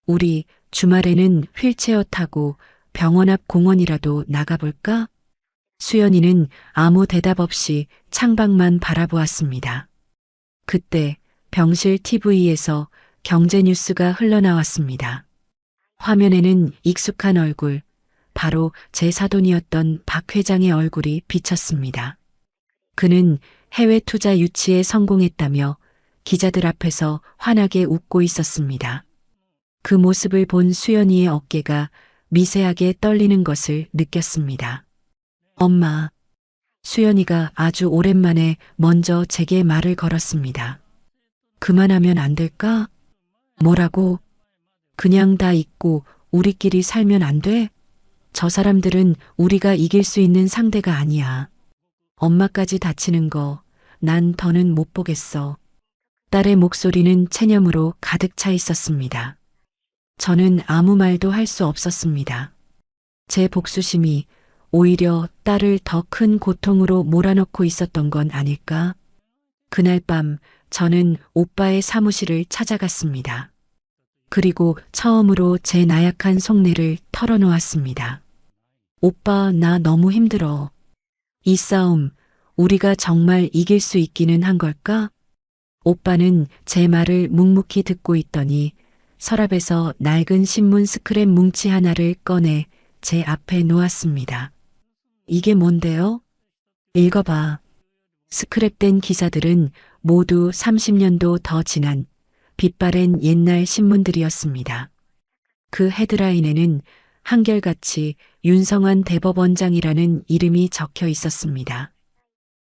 [SPEAKER 2] 우리 주말에는 휠체어 타고 병원 앞 공원이라도 나가볼까? 수연이는 아무 대답 없이 창밖만 바라보았습니다. 그때 병실 TV에서 경제 뉴스가 흘러나왔습니다. 화면에는 익숙한 얼굴, 바로 제 사돈이었던 박 회장의 얼굴이 비쳤습니다. 그는 해외 투자 유치에 성공했다며 기자들 앞에서 환하게 웃고 있었습니다. 그 모습을 본 수연이의 어깨가 미세하게 떨리는 것을 느꼈습니다. 엄마, 수연이가 아주 오랜만에 먼저 제게 말을 걸었습니다. 그만하면 안 될까? 뭐라고? 그냥 다 잊고 우리끼리 살면 안 돼? 저 사람들은 우리가 이길 수 있는 상대가 아니야. 엄마까지 다치는 거 난 더는 못 보겠어. 딸의 목소리는 체념으로 가득 차 있었습니다. 저는 아무 말도 할 수 없었습니다. 제 복수심이 오히려 딸을 더 큰 고통으로 몰아넣고 있었던 건 아닐까? 그날 밤 저는 오빠의 사무실을 찾아갔습니다. 그리고 처음으로 제 나약한 속내를 털어놓았습니다. 오빠, 나 너무 힘들어. 이 싸움 우리가 정말 이길 수 있기는 한 걸까? 오빠는 제 말을 묵묵히 듣고 있더니 서랍에서 낡은 신문 스크랩 뭉치 하나를 꺼내 제 앞에 놓았습니다. 이게 뭔데요? 읽어봐. 스크랩된 기사들은 모두 30년도 더 지난 빛바랜 옛날 신문들이었습니다. 그 헤드라인에는 한결같이 윤성환 대법원장이라는 이름이 적혀 있었습니다.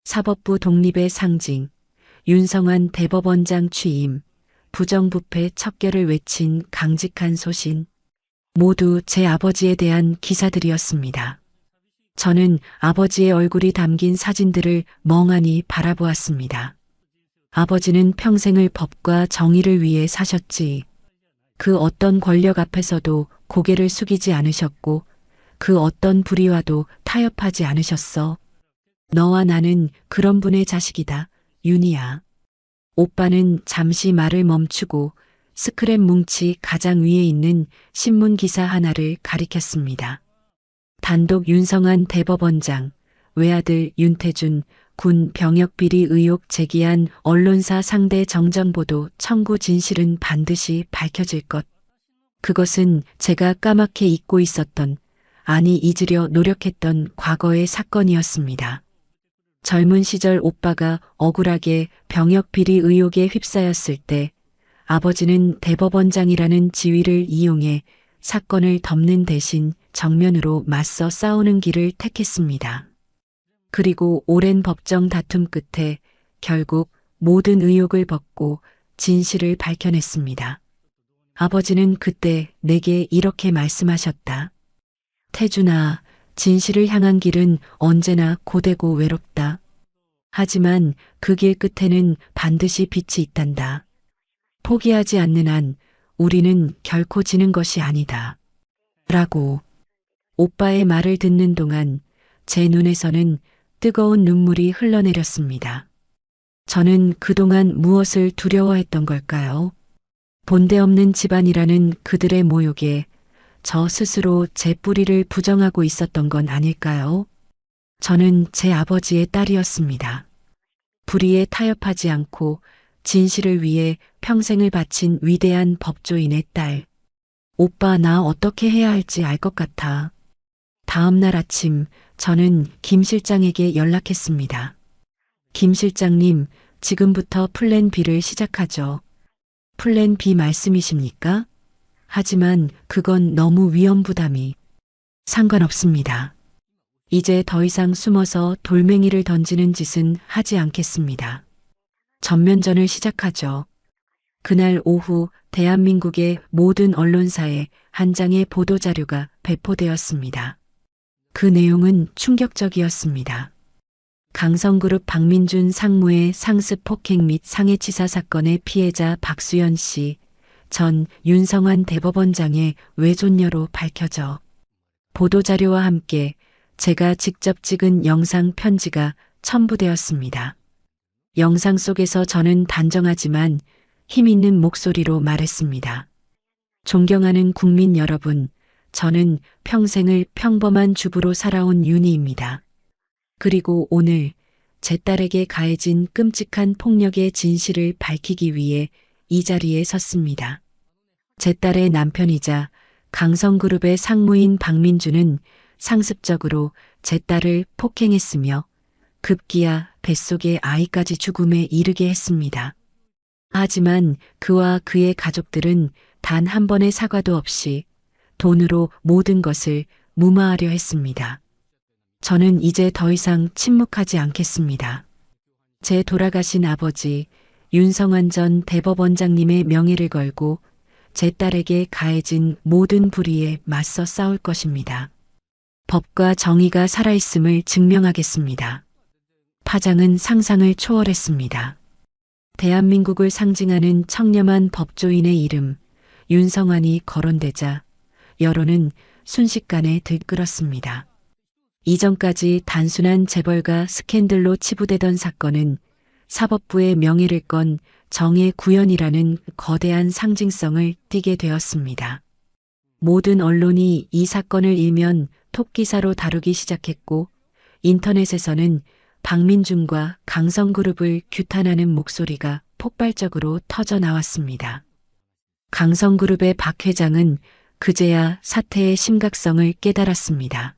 [SPEAKER 2] 사법부 독립의 상징, 윤성환 대법원장 취임, 부정부패 척결을 외친 강직한 소신, 모두 제 아버지에 대한 기사들이었습니다. 저는 아버지의 얼굴이 담긴 사진들을 멍하니 바라보았습니다. 아버지는 평생을 법과 정의를 위해 사셨지. 그 어떤 권력 앞에서도 고개를 숙이지 않으셨고 그 어떤 불의와도 타협하지 않으셨어. 너와 나는 그런 분의 자식이다, 윤희야. 오빠는 잠시 말을 멈추고 스크랩 뭉치 가장 위에 있는 신문 기사 하나를 가리켰습니다. 단독 윤성환 대법원장, 외아들 윤태준 군 병역비리 의혹 제기한 언론사 상대 정정보도 청구 진실은 반드시 밝혀질 것. 그것은 제가 까맣게 잊고 있었던, 아니 잊으려 노력했던 과거의 사건이었습니다. 젊은 시절 오빠가 억울하게 병역비리 의혹에 휩싸였을 때 아버지는 대법원장이라는 지위를 이용해 사건을 덮는 대신 정면으로 맞서 싸우는 길을 택했습니다. 그리고 오랜 법정 다툼 끝에 결국 모든 의혹을 벗고 진실을 밝혀냈습니다. 아버지는 그때 내게 이렇게 말씀하셨다. 태준아, 진실을 향한 길은 언제나 고되고 외롭다. 하지만 그 길 끝에는 반드시 빛이 있단다. 포기하지 않는 한 우리는 결코 지는 것이 아니다. 라고. 오빠의 말을 듣는 동안 제 눈에서는 뜨거운 눈물이 흘러내렸습니다. 저는 그동안 무엇을 두려워했던 걸까요? 본데 없는 집안이라는 그들의 모욕에 저 스스로 제 뿌리를 부정하고 있었던 건 아닐까요? 저는 제 아버지의 딸이었습니다. 불의에 타협하지 않고 진실을 위해 평생을 바친 위대한 법조인의 딸. 오빠, 나 어떻게 해야 할지 알 것 같아. 다음 날 아침 저는 김 실장에게 연락했습니다. 김 실장님, 지금부터 플랜 B를 시작하죠. 플랜 B 말씀이십니까? 하지만 그건 너무 위험 부담이. 상관없습니다. 이제 더 이상 숨어서 돌멩이를 던지는 짓은 하지 않겠습니다. 전면전을 시작하죠. 그날 오후 대한민국의 모든 언론사에 한 장의 보도자료가 배포되었습니다. 그 내용은 충격적이었습니다. 강성그룹 박민준 상무의 상습 폭행 및 상해치사 사건의 피해자 박수연 씨, 전 윤성환 대법원장의 외손녀로 밝혀져 보도자료와 함께 제가 직접 찍은 영상 편지가 첨부되었습니다. 영상 속에서 저는 단정하지만 힘 있는 목소리로 말했습니다. 존경하는 국민 여러분, 저는 평생을 평범한 주부로 살아온 윤희입니다. 그리고 오늘 제 딸에게 가해진 끔찍한 폭력의 진실을 밝히기 위해 이 자리에 섰습니다. 제 딸의 남편이자 강성그룹의 상무인 박민주는 상습적으로 제 딸을 폭행했으며 급기야 뱃속의 아이까지 죽음에 이르게 했습니다. 하지만 그와 그의 가족들은 단 한 번의 사과도 없이 돈으로 모든 것을 무마하려 했습니다. 저는 이제 더 이상 침묵하지 않겠습니다. 제 돌아가신 아버지 윤성환 전 대법원장님의 명예를 걸고 제 딸에게 가해진 모든 불의에 맞서 싸울 것입니다. 법과 정의가 살아있음을 증명하겠습니다. 파장은 상상을 초월했습니다. 대한민국을 상징하는 청렴한 법조인의 이름 윤성환이 거론되자 여론은 순식간에 들끓었습니다. 이전까지 단순한 재벌과 스캔들로 치부되던 사건은 사법부의 명예를 건 정의 구현이라는 거대한 상징성을 띠게 되었습니다. 모든 언론이 이 사건을 일면 톱기사로 다루기 시작했고 인터넷에서는 박민준과 강성그룹을 규탄하는 목소리가 폭발적으로 터져 나왔습니다. 강성그룹의 박 회장은 그제야 사태의 심각성을 깨달았습니다.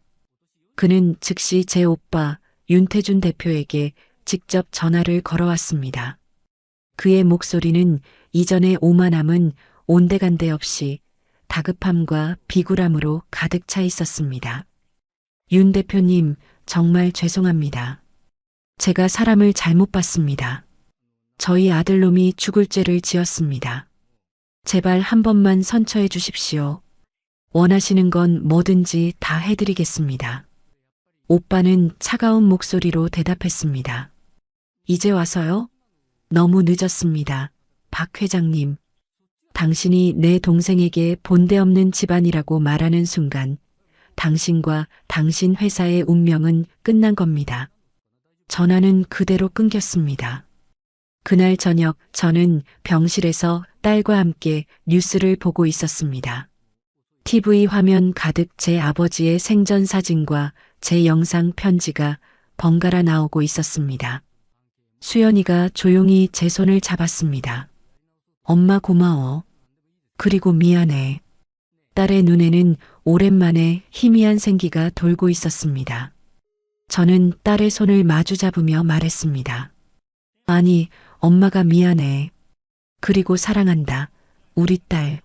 [SPEAKER 2] 그는 즉시 제 오빠 윤태준 대표에게 직접 전화를 걸어왔습니다. 그의 목소리는 이전의 오만함은 온데간데 없이 다급함과 비굴함으로 가득 차 있었습니다. 윤 대표님, 정말 죄송합니다. 제가 사람을 잘못 봤습니다. 저희 아들놈이 죽을 죄를 지었습니다. 제발 한 번만 선처해 주십시오. 원하시는 건 뭐든지 다 해드리겠습니다. 오빠는 차가운 목소리로 대답했습니다. 이제 와서요? 너무 늦었습니다. 박 회장님. 당신이 내 동생에게 본데 없는 집안이라고 말하는 순간 당신과 당신 회사의 운명은 끝난 겁니다. 전화는 그대로 끊겼습니다. 그날 저녁 저는 병실에서 딸과 함께 뉴스를 보고 있었습니다. TV 화면 가득 제 아버지의 생전 사진과 제 영상 편지가 번갈아 나오고 있었습니다. 수연이가 조용히 제 손을 잡았습니다. 엄마 고마워. 그리고 미안해. 딸의 눈에는 오랜만에 희미한 생기가 돌고 있었습니다. 저는 딸의 손을 마주 잡으며 말했습니다. 아니, 엄마가 미안해. 그리고 사랑한다. 우리 딸.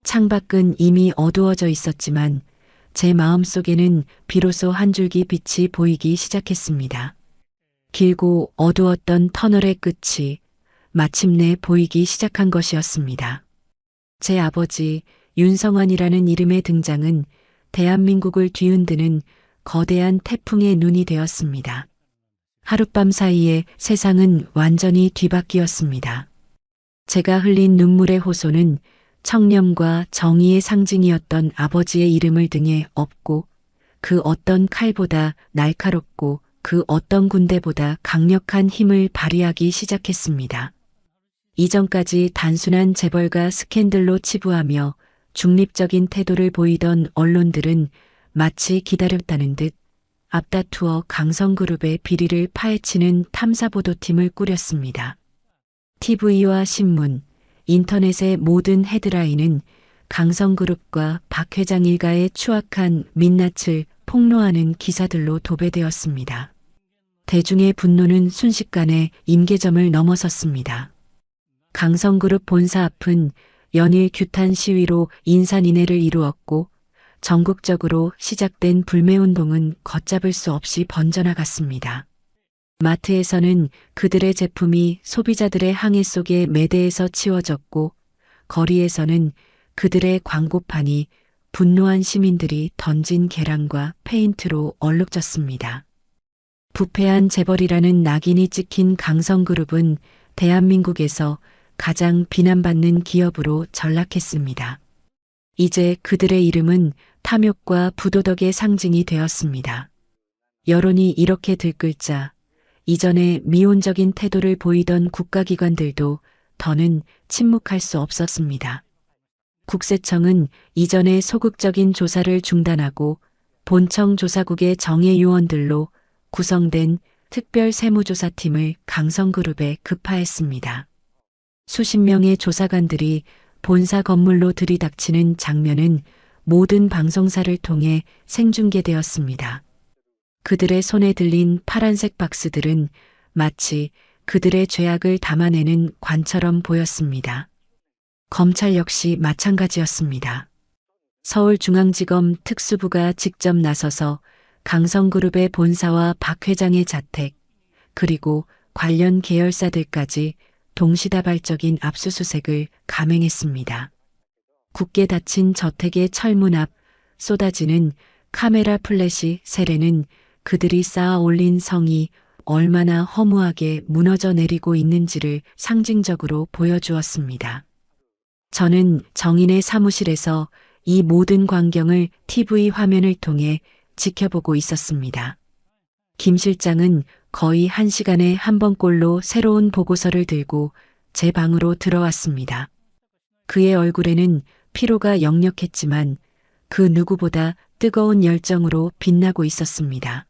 [SPEAKER 2] 창밖은 이미 어두워져 있었지만 제 마음속에는 비로소 한 줄기 빛이 보이기 시작했습니다. 길고 어두웠던 터널의 끝이 마침내 보이기 시작한 것이었습니다. 제 아버지 윤성환이라는 이름의 등장은 대한민국을 뒤흔드는 거대한 태풍의 눈이 되었습니다. 하룻밤 사이에 세상은 완전히 뒤바뀌었습니다. 제가 흘린 눈물의 호소는 청렴과 정의의 상징이었던 아버지의 이름을 등에 업고 그 어떤 칼보다 날카롭고 그 어떤 군대보다 강력한 힘을 발휘하기 시작했습니다. 이전까지 단순한 재벌과 스캔들로 치부하며 중립적인 태도를 보이던 언론들은 마치 기다렸다는 듯 앞다투어 강성그룹의 비리를 파헤치는 탐사보도팀을 꾸렸습니다. TV와 신문, 인터넷의 모든 헤드라인은 강성그룹과 박 회장 일가의 추악한 민낯을 폭로하는 기사들로 도배되었습니다. 대중의 분노는 순식간에 임계점을 넘어섰습니다. 강성그룹 본사 앞은 연일 규탄 시위로 인산인해를 이루었고 전국적으로 시작된 불매운동은 걷잡을 수 없이 번져나갔습니다. 마트에서는 그들의 제품이 소비자들의 항해 속에 매대에서 치워졌고 거리에서는 그들의 광고판이 분노한 시민들이 던진 계란과 페인트로 얼룩졌습니다. 부패한 재벌이라는 낙인이 찍힌 강성그룹은 대한민국에서 가장 비난받는 기업으로 전락했습니다. 이제 그들의 이름은 탐욕과 부도덕의 상징이 되었습니다. 여론이 이렇게 들끓자 이전에 미온적인 태도를 보이던 국가기관들도 더는 침묵할 수 없었습니다. 국세청은 이전의 소극적인 조사를 중단하고 본청 조사국의 정예 요원들로 구성된 특별 세무조사팀을 강성그룹에 급파했습니다. 수십 명의 조사관들이 본사 건물로 들이닥치는 장면은 모든 방송사를 통해 생중계되었습니다. 그들의 손에 들린 파란색 박스들은 마치 그들의 죄악을 담아내는 관처럼 보였습니다. 검찰 역시 마찬가지였습니다. 서울중앙지검 특수부가 직접 나서서 강성그룹의 본사와 박 회장의 자택, 그리고 관련 계열사들까지 동시다발적인 압수수색을 감행했습니다. 굳게 닫힌 저택의 철문 앞 쏟아지는 카메라 플래시 세례는 그들이 쌓아 올린 성이 얼마나 허무하게 무너져 내리고 있는지를 상징적으로 보여주었습니다. 저는 정인의 사무실에서 이 모든 광경을 TV 화면을 통해 지켜보고 있었습니다. 김 실장은 거의 1시간에 한 번꼴로 새로운 보고서를 들고 제 방으로 들어왔습니다. 그의 얼굴에는 피로가 역력했지만 그 누구보다 뜨거운 열정으로 빛나고 있었습니다.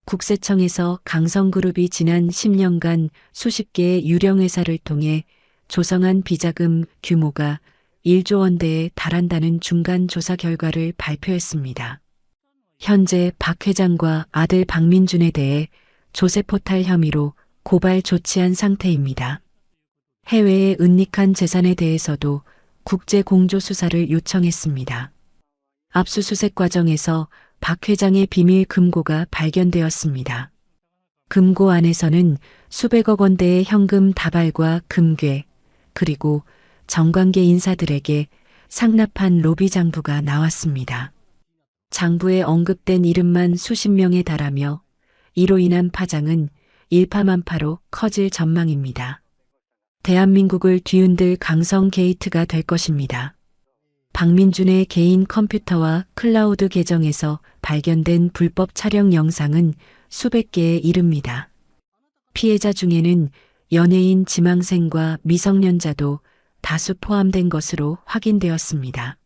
[SPEAKER 2] 국세청에서 강성그룹이 지난 10년간 수십 개의 유령회사를 통해 조성한 비자금 규모가 1조 원대에 달한다는 중간 조사 결과를 발표했습니다. 현재 박 회장과 아들 박민준에 대해 조세포탈 혐의로 고발 조치한 상태입니다. 해외의 은닉한 재산에 대해서도 국제 공조 수사를 요청했습니다. 압수수색 과정에서 박 회장의 비밀 금고가 발견되었습니다. 금고 안에서는 수백억 원대의 현금 다발과 금괴, 그리고 정관계 인사들에게 상납한 로비 장부가 나왔습니다. 장부에 언급된 이름만 수십 명에 달하며 이로 인한 파장은 일파만파로 커질 전망입니다. 대한민국을 뒤흔들 강성 게이트가 될 것입니다. 박민준의 개인 컴퓨터와 클라우드 계정에서 발견된 불법 촬영 영상은 수백 개에 이릅니다. 피해자 중에는 연예인 지망생과 미성년자도 다수 포함된 것으로 확인되었습니다.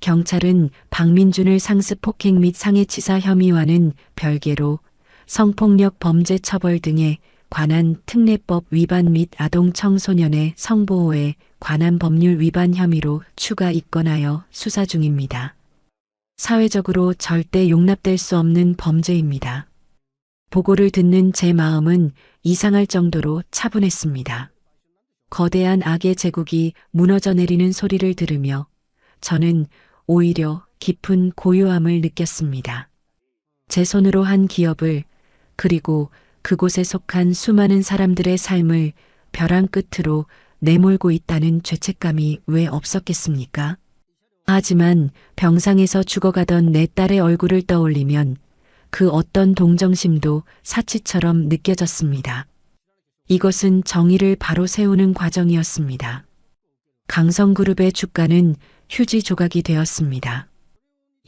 [SPEAKER 2] 경찰은 박민준을 상습 폭행 및 상해치사 혐의와는 별개로 성폭력 범죄 처벌 등에 관한 특례법 위반 및 아동 청소년의 성보호에 관한 법률 위반 혐의로 추가 입건하여 수사 중입니다. 사회적으로 절대 용납될 수 없는 범죄입니다. 보고를 듣는 제 마음은 이상할 정도로 차분했습니다. 거대한 악의 제국이 무너져 내리는 소리를 들으며 저는 오히려 깊은 고요함을 느꼈습니다. 제 손으로 한 기업을, 그리고 그곳에 속한 수많은 사람들의 삶을 벼랑 끝으로 내몰고 있다는 죄책감이 왜 없었겠습니까? 하지만 병상에서 죽어가던 내 딸의 얼굴을 떠올리면 그 어떤 동정심도 사치처럼 느껴졌습니다. 이것은 정의를 바로 세우는 과정이었습니다. 강성그룹의 주가는 휴지 조각이 되었습니다.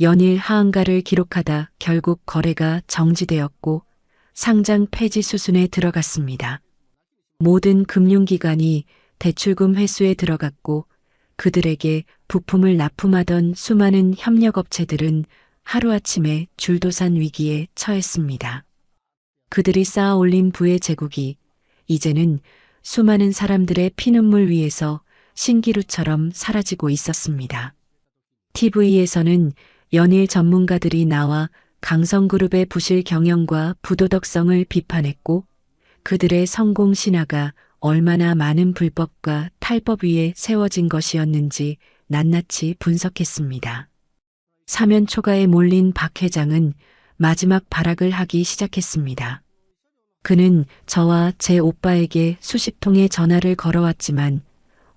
[SPEAKER 2] 연일 하한가를 기록하다 결국 거래가 정지되었고 상장 폐지 수순에 들어갔습니다. 모든 금융기관이 대출금 회수에 들어갔고 그들에게 부품을 납품하던 수많은 협력업체들은 하루아침에 줄도산 위기에 처했습니다. 그들이 쌓아 올린 부의 제국이 이제는 수많은 사람들의 피눈물 위에서 신기루처럼 사라지고 있었습니다. TV에서는 연일 전문가들이 나와 강성그룹의 부실 경영과 부도덕성을 비판했고 그들의 성공 신화가 얼마나 많은 불법과 탈법 위에 세워진 것이었는지 낱낱이 분석했습니다. 사면 초가에 몰린 박 회장은 마지막 발악을 하기 시작했습니다. 그는 저와 제 오빠에게 수십 통의 전화를 걸어왔지만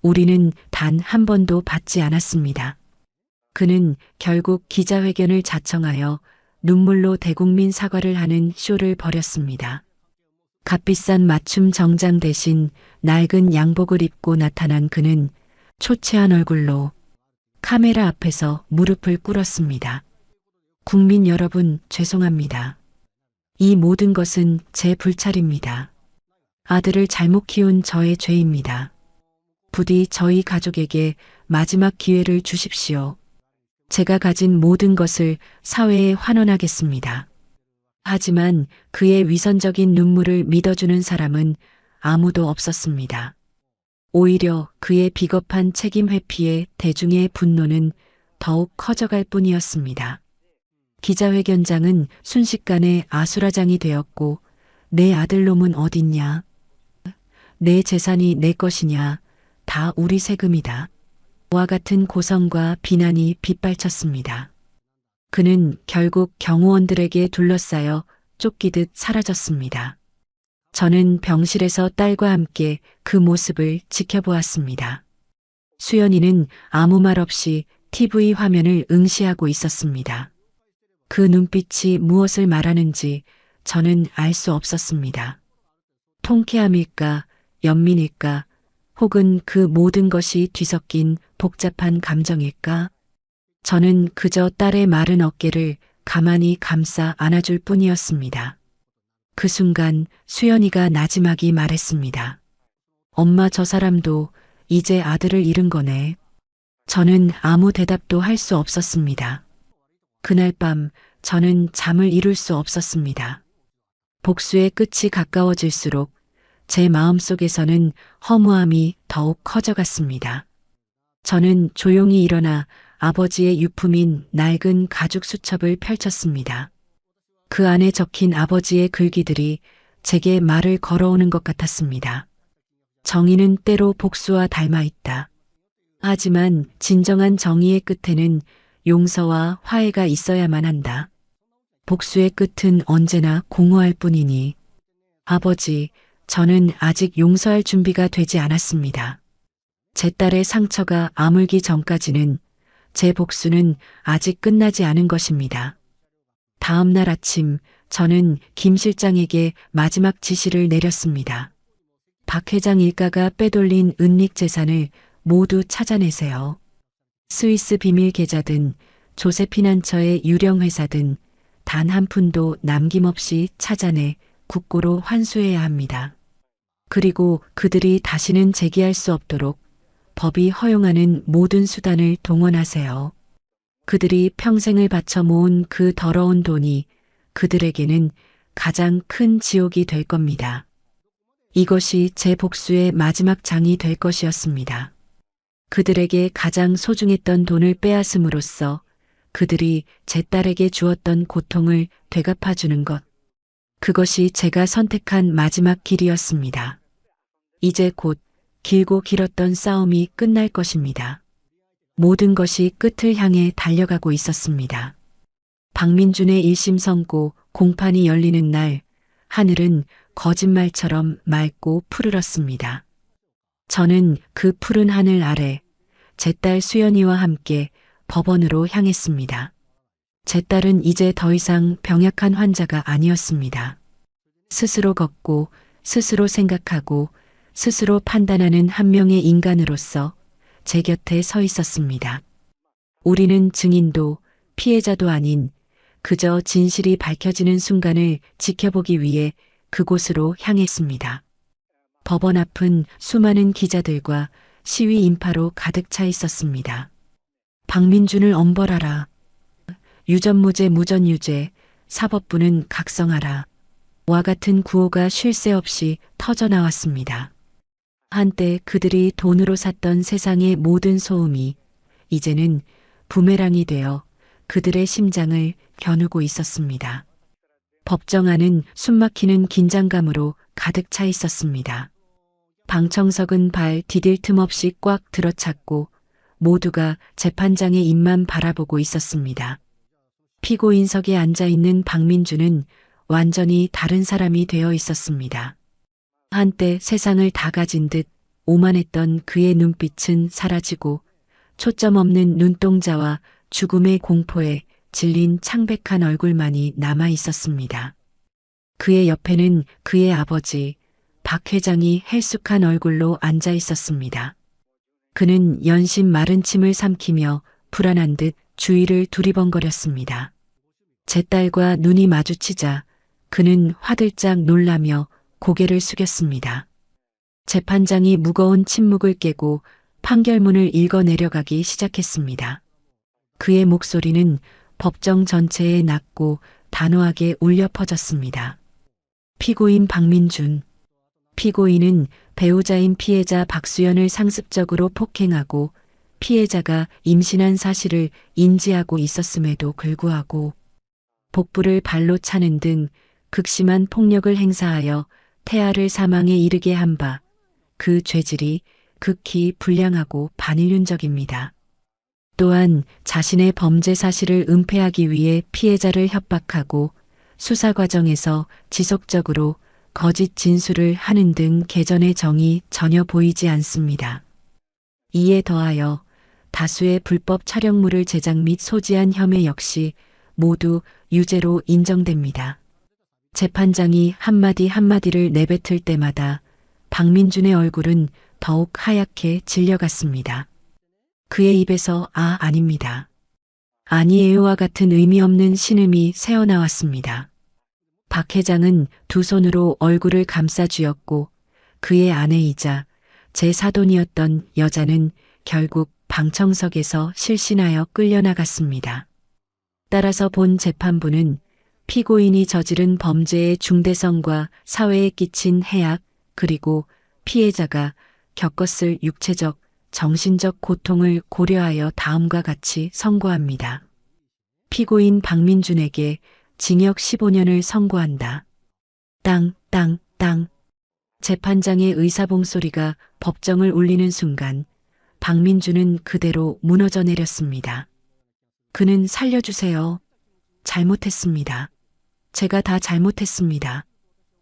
[SPEAKER 2] 우리는 단 한 번도 받지 않았습니다. 그는 결국 기자회견을 자청하여 눈물로 대국민 사과를 하는 쇼를 벌였습니다. 값비싼 맞춤 정장 대신 낡은 양복을 입고 나타난 그는 초췌한 얼굴로 카메라 앞에서 무릎을 꿇었습니다. 국민 여러분, 죄송합니다. 이 모든 것은 제 불찰입니다. 아들을 잘못 키운 저의 죄입니다. 부디 저희 가족에게 마지막 기회를 주십시오. 제가 가진 모든 것을 사회에 환원하겠습니다. 하지만 그의 위선적인 눈물을 믿어주는 사람은 아무도 없었습니다. 오히려 그의 비겁한 책임 회피에 대중의 분노는 더욱 커져갈 뿐이었습니다. 기자회견장은 순식간에 아수라장이 되었고, 내 아들놈은 어딨냐? 내 재산이 내 것이냐? 다 우리 세금이다. 와 같은 고성과 비난이 빗발쳤습니다. 그는 결국 경호원들에게 둘러싸여 쫓기듯 사라졌습니다. 저는 병실에서 딸과 함께 그 모습을 지켜보았습니다. 수연이는 아무 말 없이 TV 화면을 응시하고 있었습니다. 그 눈빛이 무엇을 말하는지 저는 알 수 없었습니다. 통쾌함일까, 연민일까, 혹은 그 모든 것이 뒤섞인 복잡한 감정일까? 저는 그저 딸의 마른 어깨를 가만히 감싸 안아줄 뿐이었습니다. 그 순간 수연이가 나지막이 말했습니다. 엄마, 저 사람도 이제 아들을 잃은 거네. 저는 아무 대답도 할 수 없었습니다. 그날 밤 저는 잠을 이룰 수 없었습니다. 복수의 끝이 가까워질수록 제 마음속에서는 허무함이 더욱 커져갔습니다. 저는 조용히 일어나 아버지의 유품인 낡은 가죽 수첩을 펼쳤습니다. 그 안에 적힌 아버지의 글귀들이 제게 말을 걸어오는 것 같았습니다. 정의는 때로 복수와 닮아 있다. 하지만 진정한 정의의 끝에는 용서와 화해가 있어야만 한다. 복수의 끝은 언제나 공허할 뿐이니. 아버지, 저는 아직 용서할 준비가 되지 않았습니다. 제 딸의 상처가 아물기 전까지는 제 복수는 아직 끝나지 않은 것입니다. 다음 날 아침 저는 김 실장에게 마지막 지시를 내렸습니다. 박 회장 일가가 빼돌린 은닉 재산을 모두 찾아내세요. 스위스 비밀 계좌든 조세피난처의 유령 회사든 단 한 푼도 남김없이 찾아내 국고로 환수해야 합니다. 그리고 그들이 다시는 제기할 수 없도록 법이 허용하는 모든 수단을 동원하세요. 그들이 평생을 바쳐 모은 그 더러운 돈이 그들에게는 가장 큰 지옥이 될 겁니다. 이것이 제 복수의 마지막 장이 될 것이었습니다. 그들에게 가장 소중했던 돈을 빼앗음으로써 그들이 제 딸에게 주었던 고통을 되갚아주는 것. 그것이 제가 선택한 마지막 길이었습니다. 이제 곧 길고 길었던 싸움이 끝날 것입니다. 모든 것이 끝을 향해 달려가고 있었습니다. 박민준의 1심 선고 공판이 열리는 날, 하늘은 거짓말처럼 맑고 푸르렀습니다. 저는 그 푸른 하늘 아래 제 딸 수연이와 함께 법원으로 향했습니다. 제 딸은 이제 더 이상 병약한 환자가 아니었습니다. 스스로 걷고, 스스로 생각하고, 스스로 판단하는 한 명의 인간으로서 제 곁에 서 있었습니다. 우리는 증인도 피해자도 아닌 그저 진실이 밝혀지는 순간을 지켜보기 위해 그곳으로 향했습니다. 법원 앞은 수많은 기자들과 시위 인파로 가득 차 있었습니다. 박민준을 엄벌하라. 유전무죄 무전유죄, 사법부는 각성하라. 와 같은 구호가 쉴 새 없이 터져나왔습니다. 한때 그들이 돈으로 샀던 세상의 모든 소음이 이제는 부메랑이 되어 그들의 심장을 겨누고 있었습니다. 법정 안은 숨막히는 긴장감으로 가득 차 있었습니다. 방청석은 발 디딜 틈 없이 꽉 들어찼고 모두가 재판장의 입만 바라보고 있었습니다. 피고인석에 앉아 있는 박민주는 완전히 다른 사람이 되어 있었습니다. 한때 세상을 다 가진 듯 오만했던 그의 눈빛은 사라지고 초점 없는 눈동자와 죽음의 공포에 질린 창백한 얼굴만이 남아 있었습니다. 그의 옆에는 그의 아버지, 박 회장이 헬쑥한 얼굴로 앉아 있었습니다. 그는 연신 마른 침을 삼키며 불안한 듯 주위를 두리번거렸습니다. 제 딸과 눈이 마주치자 그는 화들짝 놀라며 고개를 숙였습니다. 재판장이 무거운 침묵을 깨고 판결문을 읽어 내려가기 시작했습니다. 그의 목소리는 법정 전체에 낮고 단호하게 울려 퍼졌습니다. 피고인 박민준. 피고인은 배우자인 피해자 박수연을 상습적으로 폭행하고 피해자가 임신한 사실을 인지하고 있었음에도 불구하고 복부를 발로 차는 등 극심한 폭력을 행사하여 태아를 사망에 이르게 한 바, 그 죄질이 극히 불량하고 반인륜적입니다. 또한 자신의 범죄 사실을 은폐하기 위해 피해자를 협박하고 수사 과정에서 지속적으로 거짓 진술을 하는 등 개전의 정이 전혀 보이지 않습니다. 이에 더하여 다수의 불법 촬영물을 제작 및 소지한 혐의 역시 모두 유죄로 인정됩니다. 재판장이 한마디 한마디를 내뱉을 때마다 박민준의 얼굴은 더욱 하얗게 질려갔습니다. 그의 입에서 아닙니다. 아니에요와 같은 의미 없는 신음이 새어나왔습니다. 박 회장은 두 손으로 얼굴을 감싸 쥐었고 그의 아내이자 제 사돈이었던 여자는 결국 방청석에서 실신하여 끌려나갔습니다. 따라서 본 재판부는 피고인이 저지른 범죄의 중대성과 사회에 끼친 해악 그리고 피해자가 겪었을 육체적, 정신적 고통을 고려하여 다음과 같이 선고합니다. 피고인 박민준에게 징역 15년을 선고한다. 땅. 재판장의 의사봉 소리가 법정을 울리는 순간 박민준은 그대로 무너져 내렸습니다. 그는 살려주세요. 잘못했습니다. 제가 다 잘못했습니다.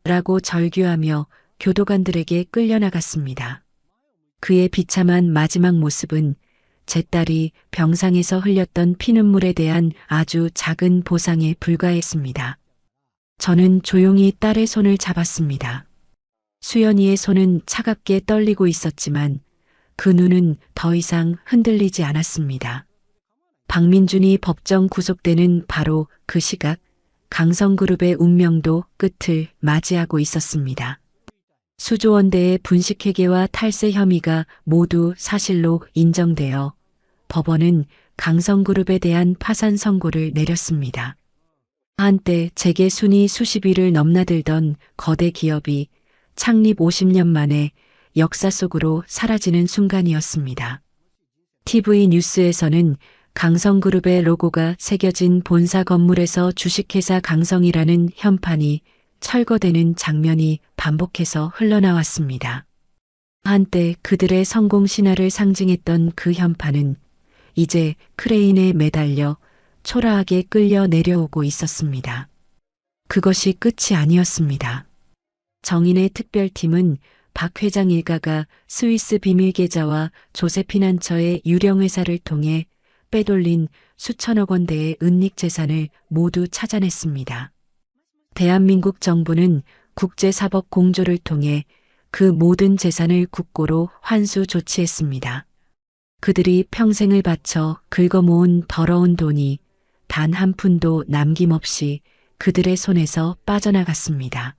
[SPEAKER 2] 라고 절규하며 교도관들에게 끌려나갔습니다. 그의 비참한 마지막 모습은 제 딸이 병상에서 흘렸던 피눈물에 대한 아주 작은 보상에 불과했습니다. 저는 조용히 딸의 손을 잡았습니다. 수연이의 손은 차갑게 떨리고 있었지만 그 눈은 더 이상 흔들리지 않았습니다. 박민준이 법정 구속되는 바로 그 시각 강성그룹의 운명도 끝을 맞이하고 있었습니다. 수조원대의 분식회계와 탈세 혐의가 모두 사실로 인정되어 법원은 강성그룹에 대한 파산 선고를 내렸습니다. 한때 재계 순위 수십 위를 넘나들던 거대 기업이 창립 50년 만에 역사 속으로 사라지는 순간이었습니다. TV 뉴스에서는 강성그룹의 로고가 새겨진 본사 건물에서 주식회사 강성이라는 현판이 철거되는 장면이 반복해서 흘러나왔습니다. 한때 그들의 성공 신화를 상징했던 그 현판은 이제 크레인에 매달려 초라하게 끌려 내려오고 있었습니다. 그것이 끝이 아니었습니다. 정인의 특별팀은 박 회장 일가가 스위스 비밀 계좌와 조세피난처의 유령 회사를 통해 빼돌린 수천억 원대의 은닉 재산을 모두 찾아냈습니다. 대한민국 정부는 국제사법 공조를 통해 그 모든 재산을 국고로 환수 조치했습니다. 그들이 평생을 바쳐 긁어모은 더러운 돈이 단 한 푼도 남김없이 그들의 손에서 빠져나갔습니다.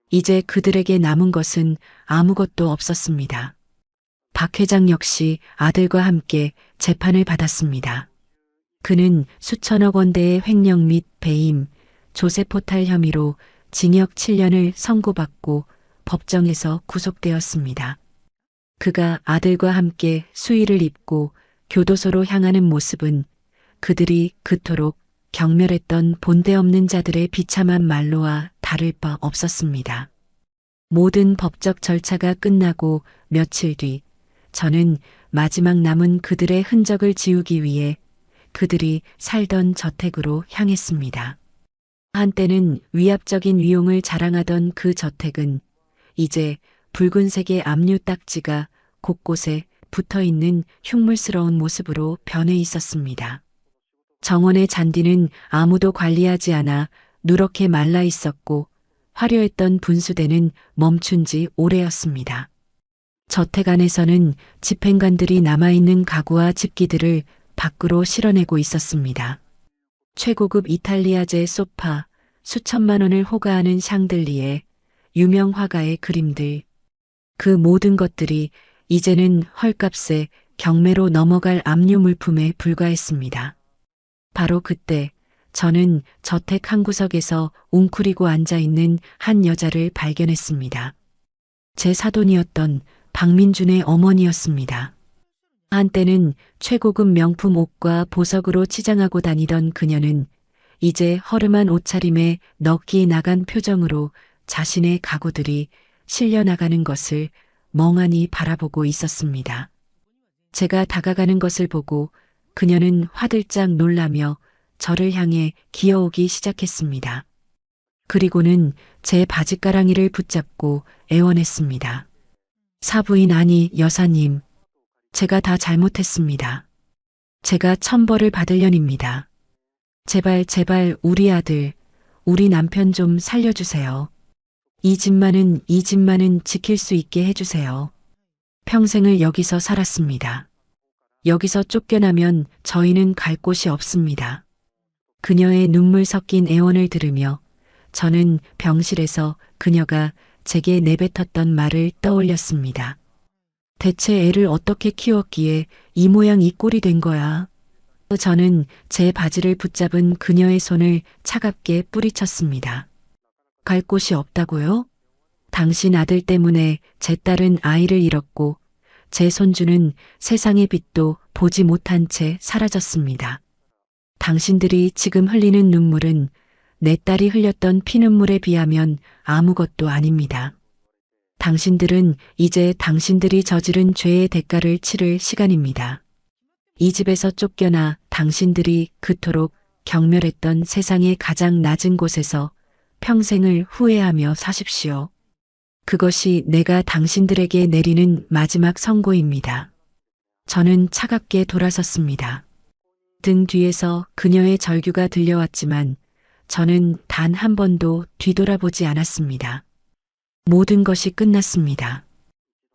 [SPEAKER 2] 이제 그들에게 남은 것은 아무것도 없었습니다. 박 회장 역시 아들과 함께 재판을 받았습니다. 그는 수천억 원대의 횡령 및 배임, 조세포탈 혐의로 징역 7년을 선고받고 법정에서 구속되었습니다. 그가 아들과 함께 수의를 입고 교도소로 향하는 모습은 그들이 그토록 경멸했던 본데 없는 자들의 비참한 말로와 다를 바 없었습니다. 모든 법적 절차가 끝나고 며칠 뒤 저는 마지막 남은 그들의 흔적을 지우기 위해 그들이 살던 저택으로 향했습니다. 한때는 위압적인 위용을 자랑하던 그 저택은 이제 붉은색의 압류 딱지가 곳곳에 붙어 있는 흉물스러운 모습으로 변해 있었습니다. 정원의 잔디는 아무도 관리하지 않아 누렇게 말라 있었고 화려했던 분수대는 멈춘 지 오래였습니다. 저택 안에서는 집행관들이 남아있는 가구와 집기들을 밖으로 실어내고 있었습니다. 최고급 이탈리아제 소파, 수천만 원을 호가하는 샹들리에, 유명 화가의 그림들. 그 모든 것들이 이제는 헐값에 경매로 넘어갈 압류 물품에 불과했습니다. 바로 그때 저는 저택 한 구석에서 웅크리고 앉아있는 한 여자를 발견했습니다. 제 사돈이었던 박민준의 어머니였습니다. 한때는 최고급 명품 옷과 보석으로 치장하고 다니던 그녀는 이제 허름한 옷차림에 넋이 나간 표정으로 자신의 가구들이 실려나가는 것을 멍하니 바라보고 있었습니다. 제가 다가가는 것을 보고 그녀는 화들짝 놀라며 저를 향해 기어오기 시작했습니다. 그리고는 제 바짓가랑이를 붙잡고 애원했습니다. 사부인 아니 여사님, 제가 다 잘못했습니다. 제가 천벌을 받을 년입니다. 제발 제발 우리 아들, 우리 남편 좀 살려주세요. 이 집만은 지킬 수 있게 해주세요. 평생을 여기서 살았습니다. 여기서 쫓겨나면 저희는 갈 곳이 없습니다. 그녀의 눈물 섞인 애원을 들으며 저는 병실에서 그녀가 제게 내뱉었던 말을 떠올렸습니다. 대체 애를 어떻게 키웠기에 이 모양 이 꼴이 된 거야? 저는 제 바지를 붙잡은 그녀의 손을 차갑게 뿌리쳤습니다. 갈 곳이 없다고요? 당신 아들 때문에 제 딸은 아이를 잃었고 제 손주는 세상의 빛도 보지 못한 채 사라졌습니다. 당신들이 지금 흘리는 눈물은 내 딸이 흘렸던 피눈물에 비하면 아무것도 아닙니다. 당신들은 이제 당신들이 저지른 죄의 대가를 치를 시간입니다. 이 집에서 쫓겨나 당신들이 그토록 경멸했던 세상의 가장 낮은 곳에서 평생을 후회하며 사십시오. 그것이 내가 당신들에게 내리는 마지막 선고입니다. 저는 차갑게 돌아섰습니다. 등 뒤에서 그녀의 절규가 들려왔지만 저는 단 한 번도 뒤돌아보지 않았습니다. 모든 것이 끝났습니다.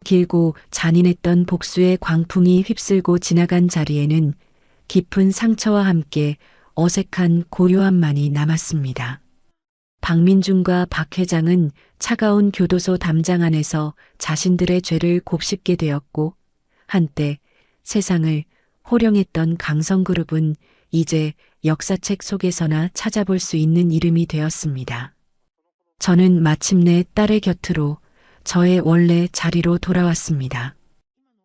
[SPEAKER 2] 길고 잔인했던 복수의 광풍이 휩쓸고 지나간 자리에는 깊은 상처와 함께 어색한 고요함만이 남았습니다. 박민준과 박 회장은 차가운 교도소 담장 안에서 자신들의 죄를 곱씹게 되었고 한때 세상을 호령했던 강성그룹은 이제 역사책 속에서나 찾아볼 수 있는 이름이 되었습니다. 저는 마침내 딸의 곁으로 저의 원래 자리로 돌아왔습니다.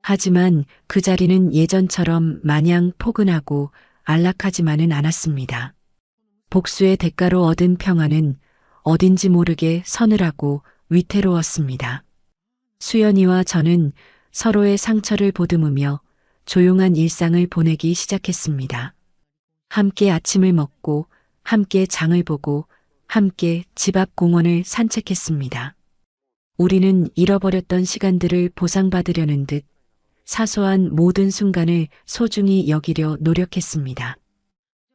[SPEAKER 2] 하지만 그 자리는 예전처럼 마냥 포근하고 안락하지만은 않았습니다. 복수의 대가로 얻은 평화는 어딘지 모르게 서늘하고 위태로웠습니다. 수연이와 저는 서로의 상처를 보듬으며 조용한 일상을 보내기 시작했습니다. 함께 아침을 먹고 함께 장을 보고 함께 집 앞 공원을 산책했습니다. 우리는 잃어버렸던 시간들을 보상받으려는 듯 사소한 모든 순간을 소중히 여기려 노력했습니다.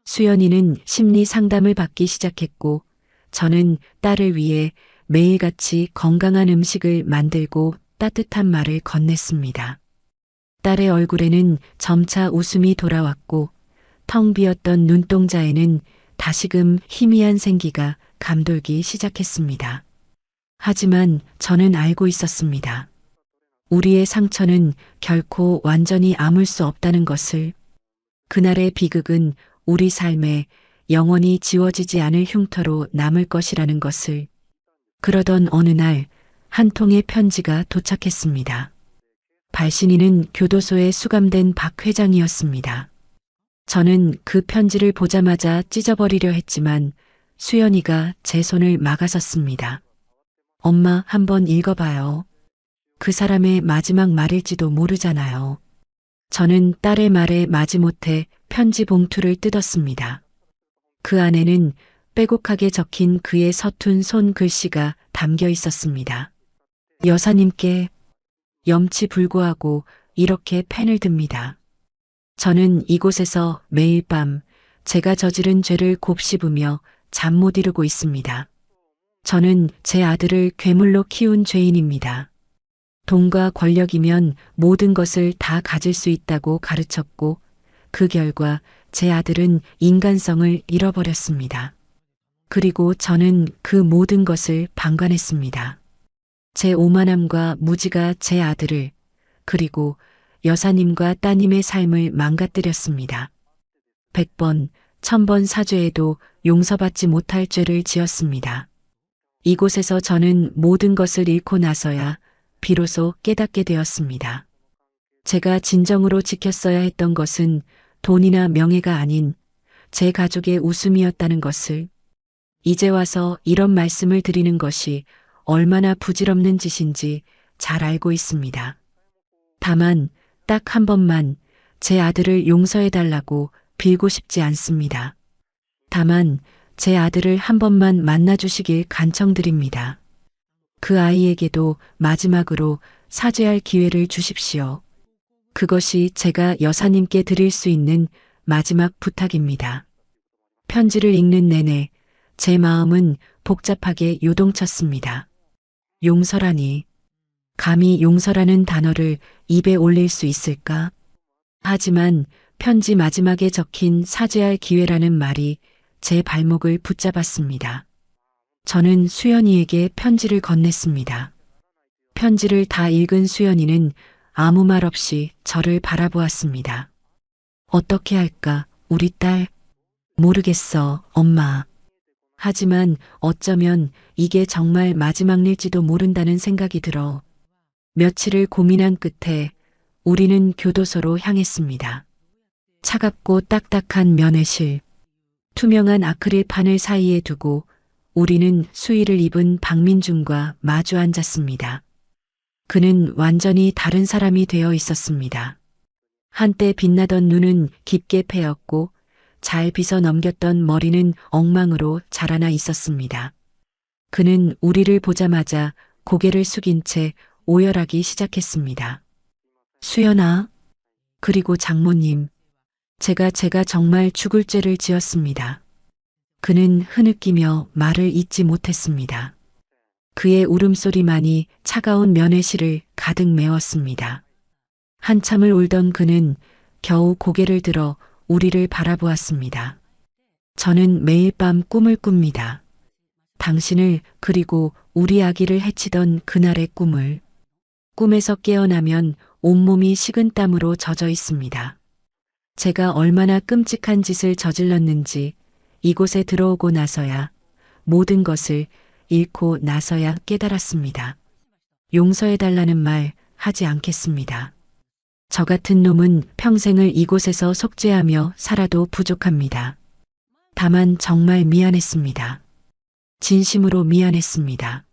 [SPEAKER 2] 수연이는 심리 상담을 받기 시작했고 저는 딸을 위해 매일같이 건강한 음식을 만들고 따뜻한 말을 건넸습니다. 딸의 얼굴에는 점차 웃음이 돌아왔고 텅 비었던 눈동자에는 다시금 희미한 생기가 감돌기 시작했습니다. 하지만 저는 알고 있었습니다. 우리의 상처는 결코 완전히 아물 수 없다는 것을. 그날의 비극은 우리 삶에 영원히 지워지지 않을 흉터로 남을 것이라는 것을. 그러던 어느 날 한 통의 편지가 도착했습니다. 발신인은 교도소에 수감된 박 회장이었습니다. 저는 그 편지를 보자마자 찢어버리려 했지만 수연이가 제 손을 막아섰습니다. 엄마, 한번 읽어봐요. 그 사람의 마지막 말일지도 모르잖아요. 저는 딸의 말에 마지못해 편지 봉투를 뜯었습니다. 그 안에는 빼곡하게 적힌 그의 서툰 손 글씨가 담겨 있었습니다. 여사님께 염치불고하고 이렇게 펜을 듭니다. 저는 이곳에서 매일 밤 제가 저지른 죄를 곱씹으며 잠 못 이루고 있습니다. 저는 제 아들을 괴물로 키운 죄인입니다. 돈과 권력이면 모든 것을 다 가질 수 있다고 가르쳤고 그 결과 제 아들은 인간성을 잃어버렸습니다. 그리고 저는 그 모든 것을 방관했습니다. 제 오만함과 무지가 제 아들을 그리고 여사님과 따님의 삶을 망가뜨렸습니다. 100번, 1000번 사죄해도 용서받지 못할 죄를 지었습니다. 이곳에서 저는 모든 것을 잃고 나서야 비로소 깨닫게 되었습니다. 제가 진정으로 지켰어야 했던 것은 돈이나 명예가 아닌 제 가족의 웃음이었다는 것을 이제 와서 이런 말씀을 드리는 것이 얼마나 부질없는 짓인지 잘 알고 있습니다. 다만 딱 한 번만 제 아들을 용서해달라고 빌고 싶지 않습니다. 다만 제 아들을 한 번만 만나주시길 간청드립니다. 그 아이에게도 마지막으로 사죄할 기회를 주십시오. 그것이 제가 여사님께 드릴 수 있는 마지막 부탁입니다. 편지를 읽는 내내 제 마음은 복잡하게 요동쳤습니다. 용서라니. 감히 용서라는 단어를 입에 올릴 수 있을까? 하지만 편지 마지막에 적힌 사죄할 기회라는 말이 제 발목을 붙잡았습니다. 저는 수연이에게 편지를 건넸습니다. 편지를 다 읽은 수연이는 아무 말 없이 저를 바라보았습니다. 어떻게 할까, 우리 딸? 모르겠어, 엄마. 하지만 어쩌면 이게 정말 마지막 일지도 모른다는 생각이 들어 며칠을 고민한 끝에 우리는 교도소로 향했습니다. 차갑고 딱딱한 면회실, 투명한 아크릴판을 사이에 두고 우리는 수의를 입은 박민준과 마주 앉았습니다. 그는 완전히 다른 사람이 되어 있었습니다. 한때 빛나던 눈은 깊게 패였고 잘 빗어 넘겼던 머리는 엉망으로 자라나 있었습니다. 그는 우리를 보자마자 고개를 숙인 채 오열하기 시작했습니다. 수연아, 그리고 장모님, 제가 정말 죽을 죄를 지었습니다. 그는 흐느끼며 말을 잇지 못했습니다. 그의 울음소리만이 차가운 면회실을 가득 메웠습니다. 한참을 울던 그는 겨우 고개를 들어 우리를 바라보았습니다. 저는 매일 밤 꿈을 꿉니다. 당신을 그리고 우리 아기를 해치던 그날의 꿈을. 꿈에서 깨어나면 온몸이 식은땀으로 젖어 있습니다. 제가 얼마나 끔찍한 짓을 저질렀는지 이곳에 들어오고 나서야 모든 것을 잃고 나서야 깨달았습니다. 용서해달라는 말 하지 않겠습니다. 저 같은 놈은 평생을 이곳에서 속죄하며 살아도 부족합니다. 다만 정말 미안했습니다. 진심으로 미안했습니다.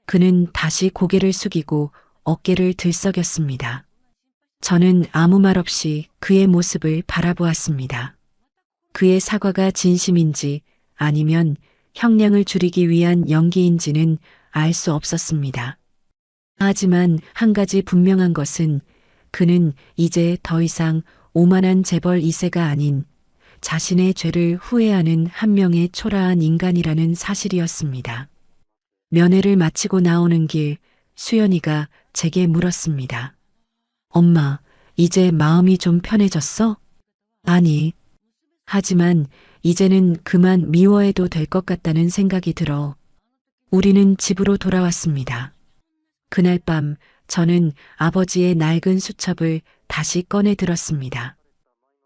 [SPEAKER 2] 그는 다시 고개를 숙이고 어깨를 들썩였습니다. 저는 아무 말 없이 그의 모습을 바라보았습니다. 그의 사과가 진심인지 아니면 형량을 줄이기 위한 연기인지는 알 수 없었습니다. 하지만 한 가지 분명한 것은 그는 이제 더 이상 오만한 재벌 2세가 아닌 자신의 죄를 후회하는 한 명의 초라한 인간이라는 사실이었습니다. 면회를 마치고 나오는 길 수연이가 제게 물었습니다. 엄마, 이제 마음이 좀 편해졌어? 아니. 하지만 이제는 그만 미워해도 될 것 같다는 생각이 들어 우리는 집으로 돌아왔습니다. 그날 밤 저는 아버지의 낡은 수첩을 다시 꺼내 들었습니다.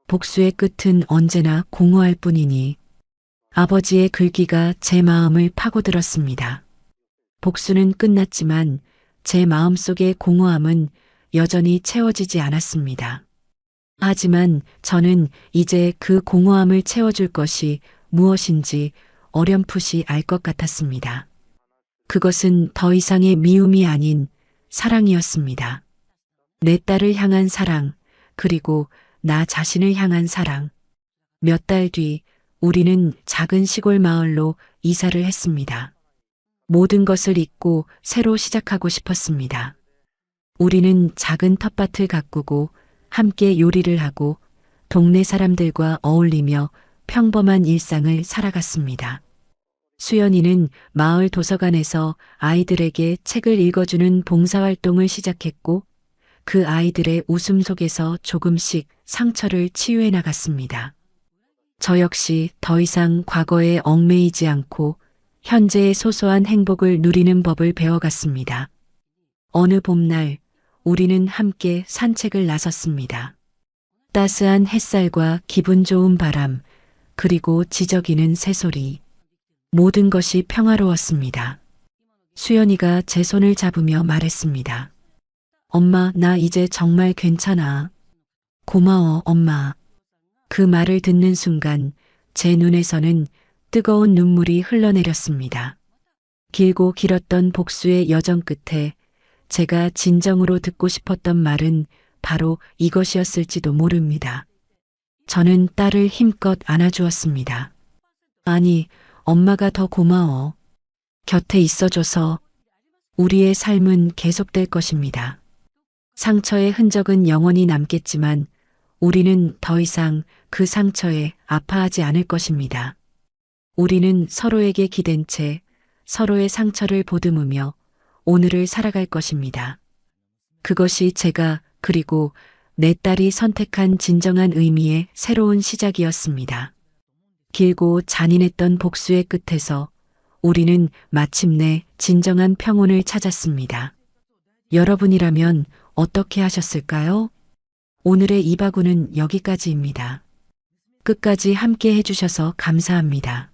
[SPEAKER 2] 복수의 끝은 언제나 공허할 뿐이니 아버지의 글귀가 제 마음을 파고들었습니다. 복수는 끝났지만 제 마음속의 공허함은 여전히 채워지지 않았습니다. 하지만 저는 이제 그 공허함을 채워줄 것이 무엇인지 어렴풋이 알 것 같았습니다. 그것은 더 이상의 미움이 아닌 사랑이었습니다. 내 딸을 향한 사랑, 그리고 나 자신을 향한 사랑. 몇 달 뒤 우리는 작은 시골 마을로 이사를 했습니다. 모든 것을 잊고 새로 시작하고 싶었습니다. 우리는 작은 텃밭을 가꾸고 함께 요리를 하고 동네 사람들과 어울리며 평범한 일상을 살아갔습니다. 수연이는 마을 도서관에서 아이들에게 책을 읽어주는 봉사활동을 시작했고 그 아이들의 웃음 속에서 조금씩 상처를 치유해 나갔습니다. 저 역시 더 이상 과거에 얽매이지 않고 현재의 소소한 행복을 누리는 법을 배워갔습니다. 어느 봄날 우리는 함께 산책을 나섰습니다. 따스한 햇살과 기분 좋은 바람, 그리고 지저귀는 새소리. 모든 것이 평화로웠습니다. 수연이가 제 손을 잡으며 말했습니다. 엄마, 나 이제 정말 괜찮아. 고마워, 엄마. 그 말을 듣는 순간 제 눈에서는 뜨거운 눈물이 흘러내렸습니다. 길고 길었던 복수의 여정 끝에 제가 진정으로 듣고 싶었던 말은 바로 이것이었을지도 모릅니다. 저는 딸을 힘껏 안아주었습니다. 아니, 엄마가 더 고마워. 곁에 있어줘서 우리의 삶은 계속될 것입니다. 상처의 흔적은 영원히 남겠지만 우리는 더 이상 그 상처에 아파하지 않을 것입니다. 우리는 서로에게 기댄 채 서로의 상처를 보듬으며 오늘을 살아갈 것입니다. 그것이 제가 그리고 내 딸이 선택한 진정한 의미의 새로운 시작이었습니다. 길고 잔인했던 복수의 끝에서 우리는 마침내 진정한 평온을 찾았습니다. 여러분이라면 어떻게 하셨을까요? 오늘의 이바구는 여기까지입니다. 끝까지 함께 해주셔서 감사합니다.